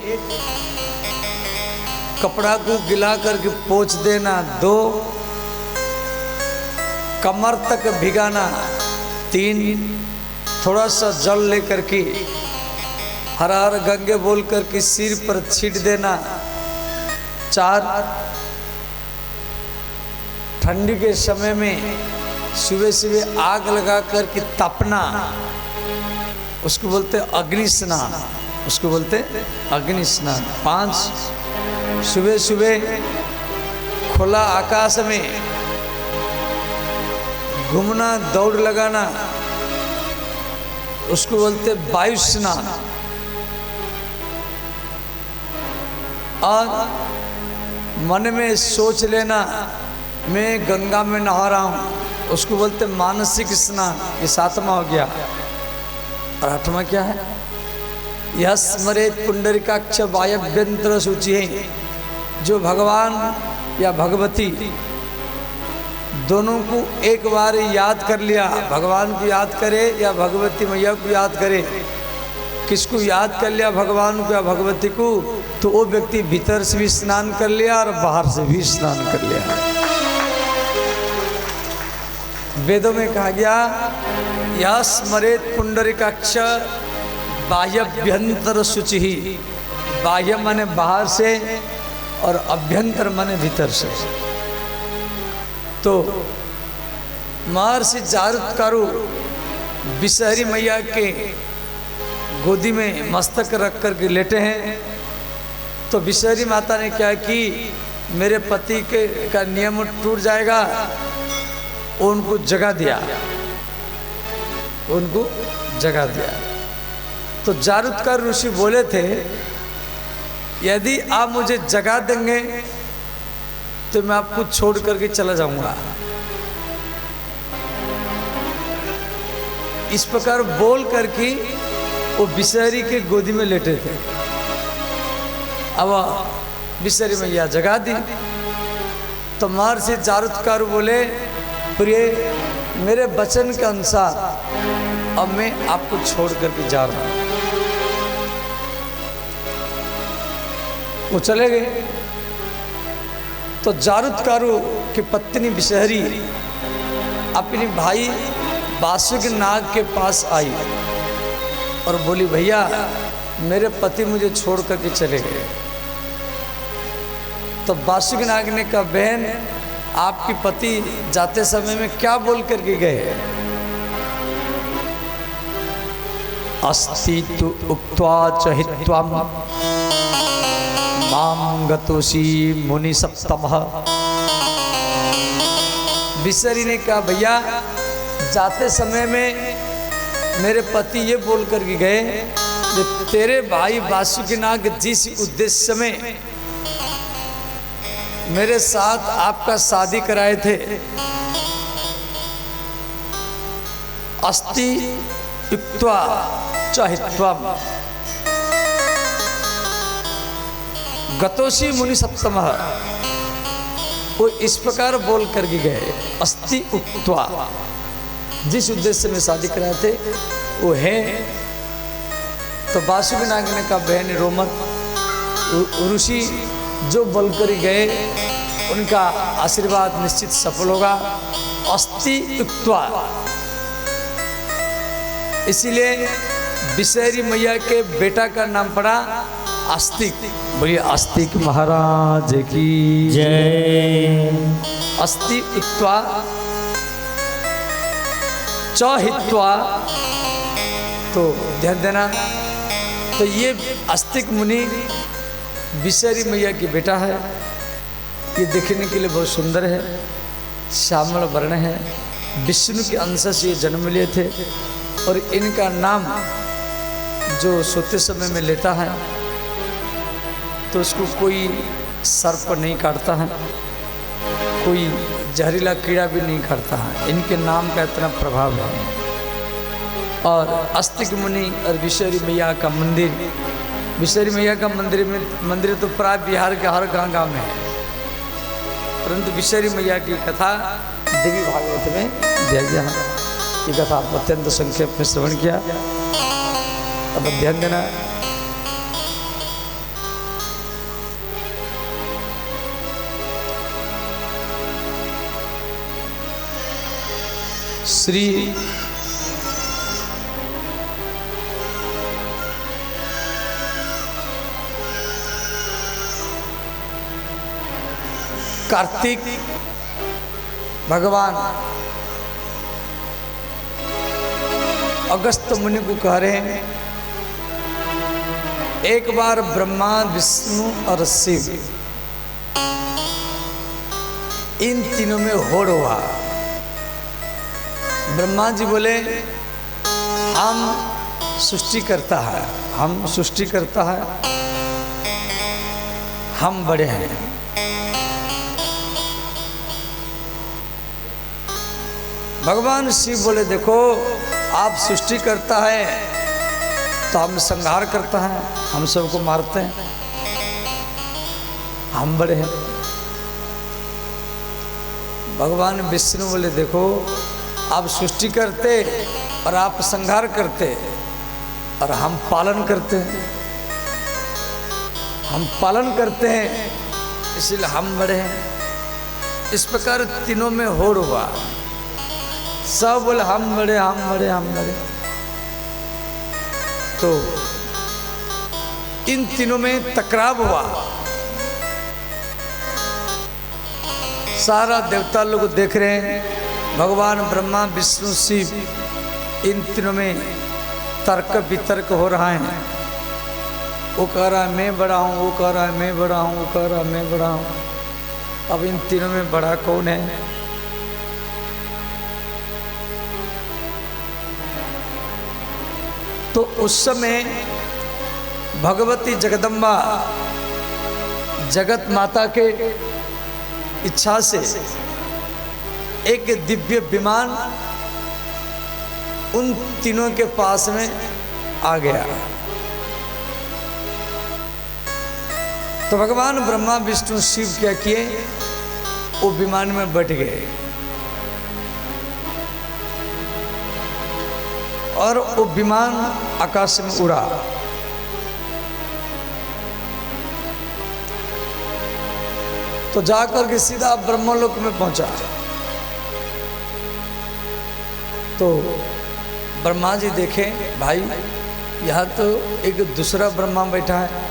कपड़ा को गिला करके पोंछ देना 2, कमर तक भिगाना 3, थोड़ा सा जल लेकर के हर हर गंगे बोल करके सिर पर छीट देना 4, ठंडी के समय में सुबह सुबह आग लगा करके तपना, उसको बोलते अग्नि स्नान, उसको बोलते अग्नि स्नान। 5, सुबह सुबह खुला आकाश में घूमना, दौड़ लगाना, उसको बोलते वायु स्नान। और मन में सोच लेना मैं गंगा में नहा रहा हूँ, उसको बोलते मानसिक स्नान। ये 7वां हो गया। और 8वां क्या है? यह स्मरेत पुंडरीकाक्ष वायव्यंतर सूची है। जो भगवान या भगवती दोनों को एक बार याद कर लिया, भगवान को याद करे या भगवती मैया को याद करे, किसको याद कर लिया, भगवान को या भगवती को, तो वो व्यक्ति भीतर से भी स्नान कर लिया और बाहर से भी स्नान कर लिया। वेदों में कहा गया यह स्मरेत पुंडरीकाक्ष बाह्यभ्यंतर शुचि ही। बाह्य माने बाहर से और अभ्यंतर माने भीतर से। तो महर्षि जारदकारु विषहरी मैया के गोदी में मस्तक रख कर के लेटे हैं। तो विषहरी माता ने क्या कि मेरे पति के का नियम टूट जाएगा, उनको जगा दिया, उनको जगा दिया। तो जारदकार ऋषि बोले थे यदि आप मुझे जगा देंगे तो मैं आपको छोड़ करके चला जाऊंगा। इस प्रकार बोल करके वो विषहरी के गोदी में लेटे थे। अब विषहरी मैया जगा दी। तो महर्षि जारदकार बोले प्रिय मेरे वचन के अनुसार अब मैं आपको छोड़ करके जा रहा हूं। वो चले गए। तो जारदकारु की पत्नी विषहरी अपनी भाई वासुकी नाग के पास आई और बोली भैया मेरे पति मुझे छोड़ करके चले गए। तो वासुकी नाग ने कहा बहन आपकी पति जाते समय में क्या बोल करके गए? अस्ति तु उक्त्वा च हित्वाम मां गतोषी मुनि सप्तमः। विषहरी ने कहा भैया जाते समय में मेरे पति ये बोल करके गए कि तेरे भाई वासुकी नाग जिस उद्देश्य में मेरे साथ आपका शादी कराए थे, अस्ति युक्त्वा च हित्वम गतोषी मुनि सप्तमः। वो इस प्रकार बोल करके गए अस्ति उक्त्वा, जिस उद्देश्य में शादी कराए थे वो है। तो वासुकी नाग ने कहा बहन रो मत, ऋषि जो बोल कर गए उनका आशीर्वाद निश्चित सफल होगा। अस्ति उक्त्वा, इसीलिए विषहरी मैया के बेटा का नाम पड़ा आस्तिक। बोलिए आस्तिक महाराज की जय। अस्ति उक्त्वा च हित्वा, तो ध्यान देना। तो ये आस्तिक मुनि विषहरी मैया की बेटा है। ये देखने के लिए बहुत सुंदर है, श्यामल वर्ण है, विष्णु के अंश से ये जन्म लिए थे। और इनका नाम जो सोते समय में लेता है तो उसको कोई सर्प नहीं काटता है, कोई जहरीला कीड़ा भी नहीं काटता है। इनके नाम का इतना प्रभाव है। और आस्तिक मुनि और विषहरी मैया का मंदिर, विषहरी मैया का मंदिर तो प्राय बिहार के हर गांव में है, परंतु विषहरी मैया की कथा देवी भागवत में दिया गया है। ये कथा आप अत्यंत संक्षेप में श्रवण किया। अब ध्यान देना, श्री कार्तिक भगवान अगस्त मुनि को कह रहे हैं एक बार ब्रह्मा विष्णु और शिव इन तीनों में होड़ हुआ। ब्रह्मा जी बोले हम सृष्टि करता है, हम सृष्टि करता है, हम बड़े हैं। भगवान शिव बोले देखो आप सृष्टि करता है तो हम संहार करता है, हम सबको मारते हैं, हम बड़े हैं। भगवान विष्णु बोले देखो आप सृष्टि करते और आप संहार करते और हम पालन करते हैं, हम पालन करते हैं इसलिए हम बड़े हैं। इस प्रकार तीनों में होड़ हुआ, सब बोले हम बड़े हम बड़े हम बड़े। तो इन तीनों में टकराव हुआ, सारा देवता लोग देख रहे हैं, भगवान ब्रह्मा विष्णु शिव इन तीनों में तर्क वितर्क हो रहा है। वो कह रहा है मैं बड़ा हूँ, वो कह रहा है मैं बड़ा हूँ, वो कह रहा है मैं बड़ा हूँ। अब इन तीनों में बड़ा कौन है? तो उस समय भगवती जगदम्बा जगत माता के इच्छा से एक दिव्य विमान उन तीनों के पास में आ गया। तो भगवान ब्रह्मा विष्णु शिव क्या किए, वो विमान में बैठ गए और वो विमान आकाश में उड़ा। तो जाकर के सीधा ब्रह्मलोक में पहुंचा। तो ब्रह्मा जी देखे भाई यहाँ तो एक दूसरा ब्रह्मा बैठा है।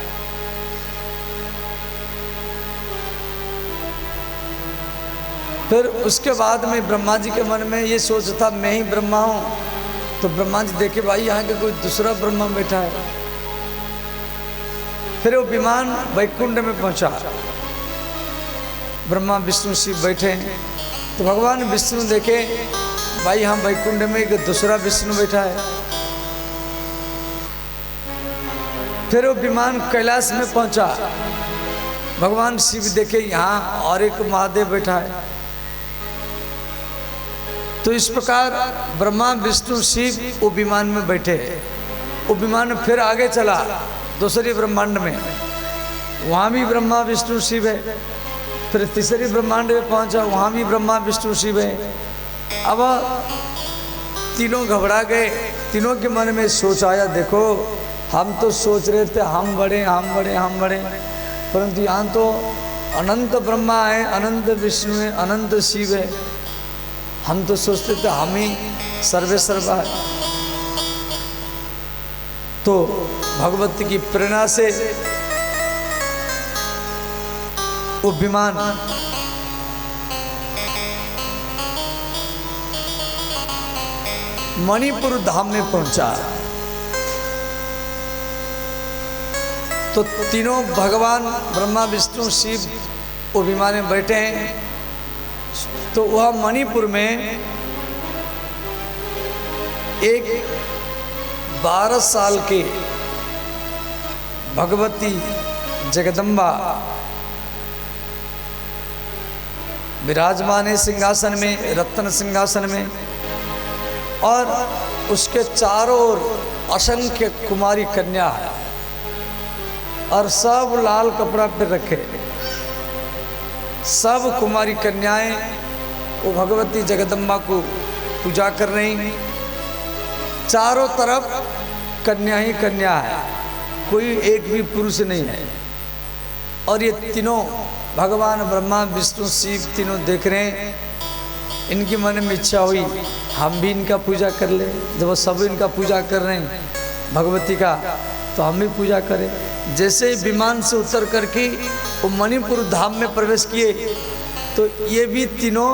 फिर उसके बाद में ब्रह्मा जी के मन में ये सोच था मैं ही ब्रह्मा हूँ। तो ब्रह्मा जी देखे भाई यहाँ के कोई दूसरा ब्रह्मा बैठा है। फिर वो विमान वैकुंठ में पहुंचा, ब्रह्मा विष्णु शिव बैठे। तो भगवान विष्णु देखे भाई यहाँ वैकुंठ में एक दूसरा विष्णु बैठा है। फिर वो विमान कैलाश में पहुंचा, भगवान शिव देखे यहाँ और एक महादेव बैठा है। तो इस प्रकार ब्रह्मा विष्णु शिव वो विमान में बैठे। वो विमान फिर आगे चला दूसरे ब्रह्मांड में, वहाँ भी ब्रह्मा विष्णु शिव है। फिर तीसरे ब्रह्मांड में पहुँचा, वहाँ भी ब्रह्मा विष्णु शिव है। अब तीनों घबरा गए, तीनों के मन में सोच आया देखो हम तो सोच रहे थे हम बड़े हम बड़े हम बड़े, परंतु यहाँ तो अनंत ब्रह्मा है, अनंत विष्णु है, अनंत शिव है। हम तो सोचते थे हम ही सर्वे सर्वा है। तो भगवती की प्रेरणा से वो विमान मणिपुर धाम में पहुंचा। तो तीनों भगवान ब्रह्मा विष्णु शिव वो विमान में बैठे हैं। तो वह मणिपुर में एक 12 साल के भगवती जगदम्बा विराजमान है सिंहासन में, रत्न सिंहासन में, और उसके चारों ओर असंख्य कुमारी कन्या है और सब लाल कपड़ा पर रखे। सब कुमारी कन्याएं वो भगवती जगदम्बा को पूजा कर रही। चारों तरफ कन्या ही कन्या है, कोई एक भी पुरुष नहीं है। और ये तीनों भगवान ब्रह्मा विष्णु शिव तीनों देख रहे हैं। इनकी मन में इच्छा हुई हम भी इनका पूजा कर ले। जब वो सब इनका पूजा कर रहे हैं भगवती का, तो हम भी पूजा करें। जैसे ही विमान से उतर करके वो मणिपुर धाम में प्रवेश किए, तो ये भी तीनों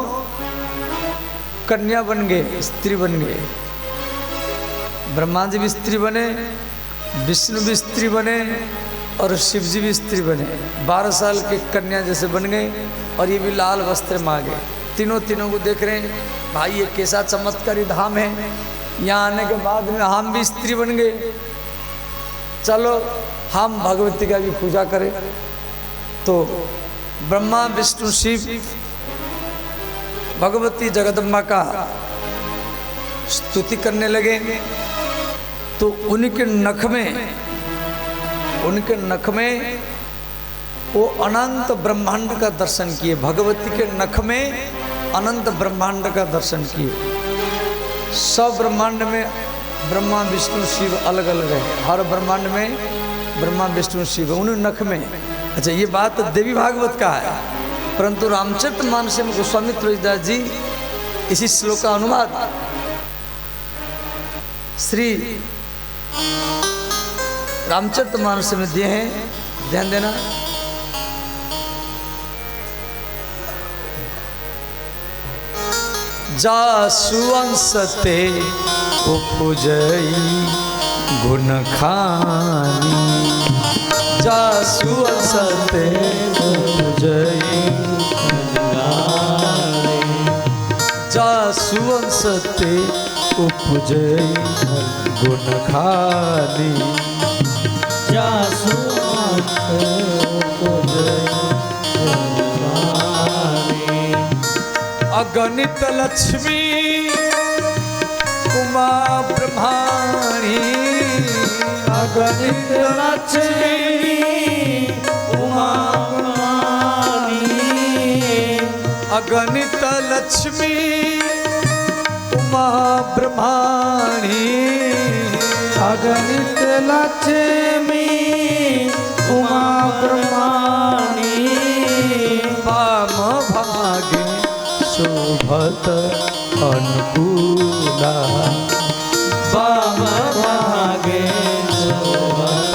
कन्या बन गए, स्त्री बन गए। ब्रह्मा जी भी स्त्री बने, विष्णु भी स्त्री बने और शिव जी भी स्त्री बने। 12 साल के कन्या जैसे बन गए और ये भी लाल वस्त्र में आ गए। तीनों को देख रहे हैं भाई ये कैसा चमत्कारी धाम है। यहाँ आने के बाद में हम भी स्त्री बन गए, चलो हम भगवती का भी पूजा करें। तो ब्रह्मा विष्णु शिव भगवती जगदम्बा का स्तुति करने लगे। तो उनके नख में वो अनंत ब्रह्मांड का दर्शन किए। भगवती के नख में अनंत ब्रह्मांड का दर्शन किए। सब ब्रह्मांड में ब्रह्मा विष्णु शिव अलग अलग है, हर ब्रह्मांड में ब्रह्मा विष्णु शिव उन नख में। अच्छा, ये बात देवी भागवत का है, परंतु रामचरितमानस में गोस्वामी तुलसीदास जी इसी श्लोक का अनुवाद श्री रामचरितमानस में दिए हैं, ध्यान देना। जासुवंशते उपजई गुण खानी, जासुवंशते उपजई जासुवंशते उपजई गुण खानी, जासुवंशते उपजई अगणित लक्ष्मी उमा ब्रह्माणी, अगणित लक्ष्मी उमा ब्रह्माणी, अगणित लक्ष्मी उमा ब्रह्माणी, अगणित लक्ष्मी उमा ब्रह्माणी, वाम भागे शोभत अनुकूला, वाम भागे शोभत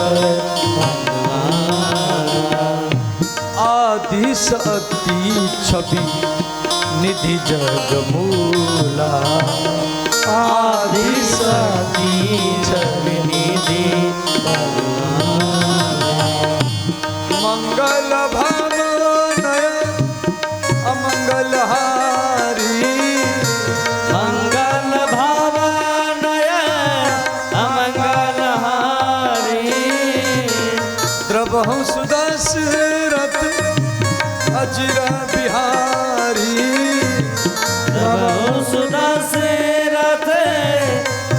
आदि शक्ति छवि निधि जगमूला, आदि शक्ति छवि निधि मंगल भावनय अमंगलहारी, मंगल भावनय अमंगलहारी, द्रवहु सुदशरथ अजिर बिहारी, द्रवहु सुदशरथ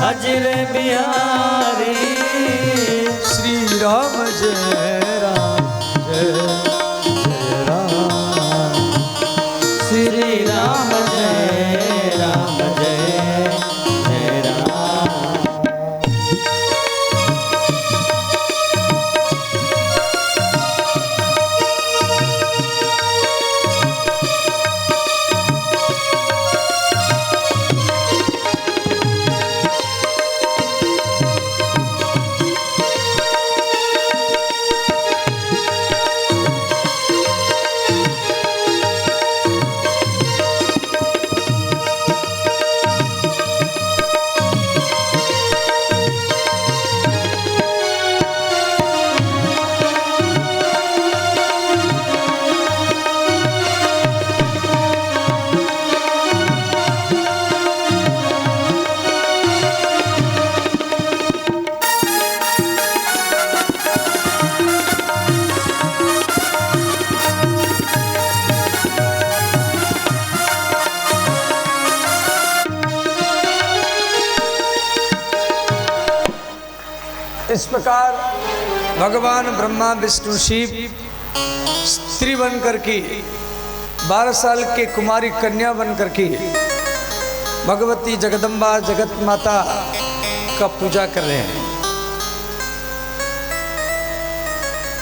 अजिर बिहारी, श्री राम जय राम जय जय राम, श्री राम जय राम जय जय राम। इस प्रकार भगवान ब्रह्मा विष्णु शिव स्त्री बन करके 12 साल के कुमारी कन्या बन करके भगवती जगदम्बा जगत माता का पूजा कर रहे हैं।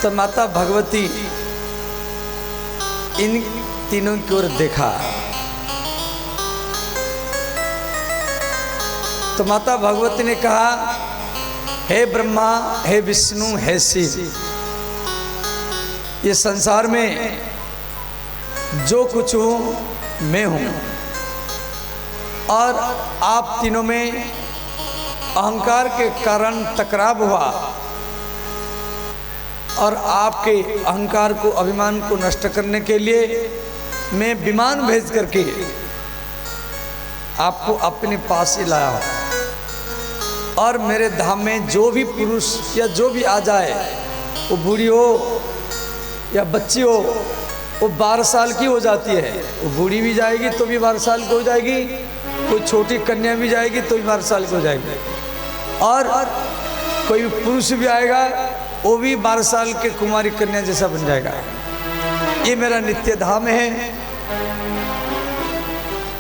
तो माता भगवती इन तीनों की ओर देखा तो माता भगवती ने कहा, हे ब्रह्मा, हे विष्णु, हे शिव, ये संसार में जो कुछ हूँ मैं हूँ और आप तीनों में अहंकार के कारण टकराव हुआ और आपके अहंकार को, अभिमान को नष्ट करने के लिए मैं विमान भेज करके आपको अपने पास ही लाया हूँ। और मेरे धाम में जो भी पुरुष या जो भी आ जाए, वो बूढ़ी हो या बच्ची हो, वो 12 साल की हो जाती है। वो बूढ़ी भी जाएगी तो भी 12 साल की हो जाएगी, कोई छोटी कन्या भी जाएगी तो भी 12 साल की हो जाएगी, और कोई पुरुष भी आएगा वो भी 12 साल के कुमारी कन्या जैसा बन जाएगा। ये मेरा नित्य धाम है।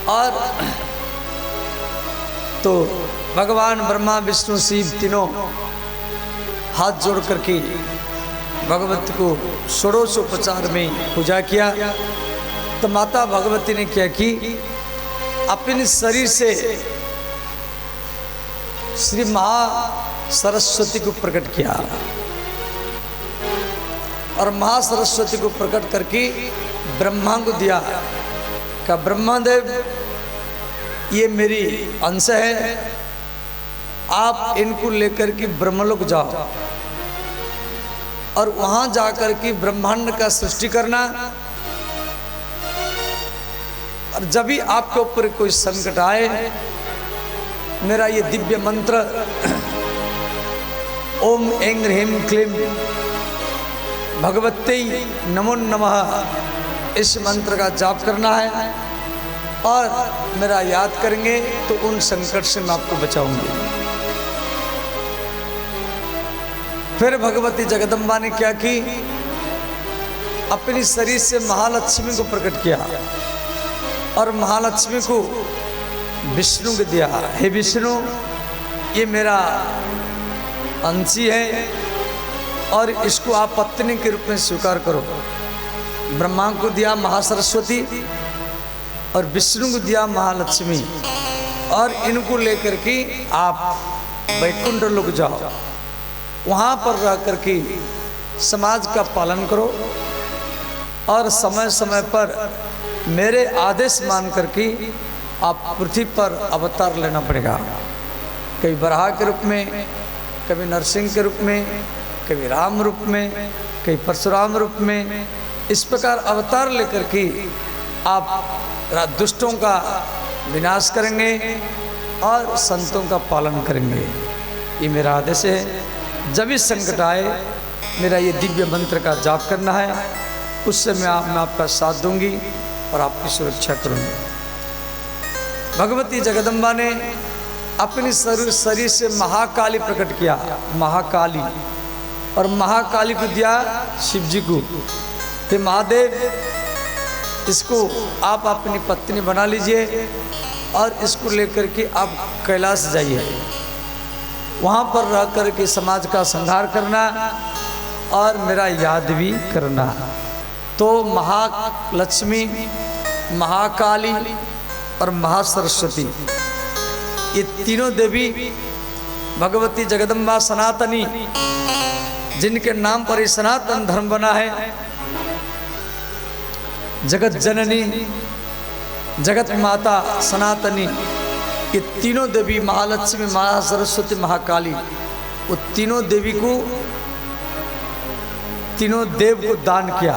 और तो भगवान ब्रह्मा विष्णु शिव तीनों हाथ जोड़ करके भगवती को षोडशोपचार में पूजा किया। तो माता भगवती ने क्या की, अपने शरीर से श्री महा सरस्वती को प्रकट किया और महा सरस्वती को प्रकट करके ब्रह्मा को दिया। का ब्रह्मादेव ये मेरी अंश है, आप इनको लेकर के ब्रह्मलोक जाओ और वहां जाकर के ब्रह्मांड का सृष्टि करना। और जब भी आपके ऊपर कोई संकट आए, मेरा ये दिव्य मंत्र ओम ऐं ह्रीं क्लीं भगवते नमो नमः, इस मंत्र का जाप करना है और मेरा याद करेंगे तो उन संकट से मैं आपको बचाऊंगी। फिर भगवती जगदम्बा ने क्या की, अपनी शरीर से महालक्ष्मी को प्रकट किया और महालक्ष्मी को विष्णु को दिया। हे विष्णु, ये मेरा अंशी है और इसको आप पत्नी के रूप में स्वीकार करो। ब्रह्मा को दिया महासरस्वती और विष्णु को दिया महालक्ष्मी, और इनको लेकर के आप वैकुंठ लोक जाओ, वहाँ पर रह करके समाज का पालन करो और समय समय पर मेरे आदेश मान करके आप पृथ्वी पर अवतार लेना पड़ेगा। कभी बराह के रूप में, कभी नरसिंह के रूप में, कभी राम रूप में, कभी परशुराम रूप में, इस प्रकार अवतार लेकर के आप दुष्टों का विनाश करेंगे और संतों का पालन करेंगे। ये मेरा आदेश है। जब भी संकट आए, मेरा ये दिव्य मंत्र का जाप करना है, उससे मैं आपका साथ दूंगी और आपकी सुरक्षा करूंगी। भगवती जगदम्बा ने अपनी शरीर से महाकाली प्रकट किया, महाकाली, और महाकाली को दिया शिव जी को। हे महादेव, इसको आप अपनी पत्नी बना लीजिए और इसको लेकर के आप कैलाश जाइए, वहाँ पर रह कर के समाज का संहार करना और मेरा याद भी करना। तो महालक्ष्मी, महाकाली और महासरस्वती, ये तीनों देवी भगवती जगदम्बा सनातनी, जिनके नाम पर ही सनातन धर्म बना है, जगत जननी, जगत माता सनातनी, ये तीनों देवी महालक्ष्मी, महासरस्वती, महाकाली, वो तीनों देवी को, तीनों देव को दान किया।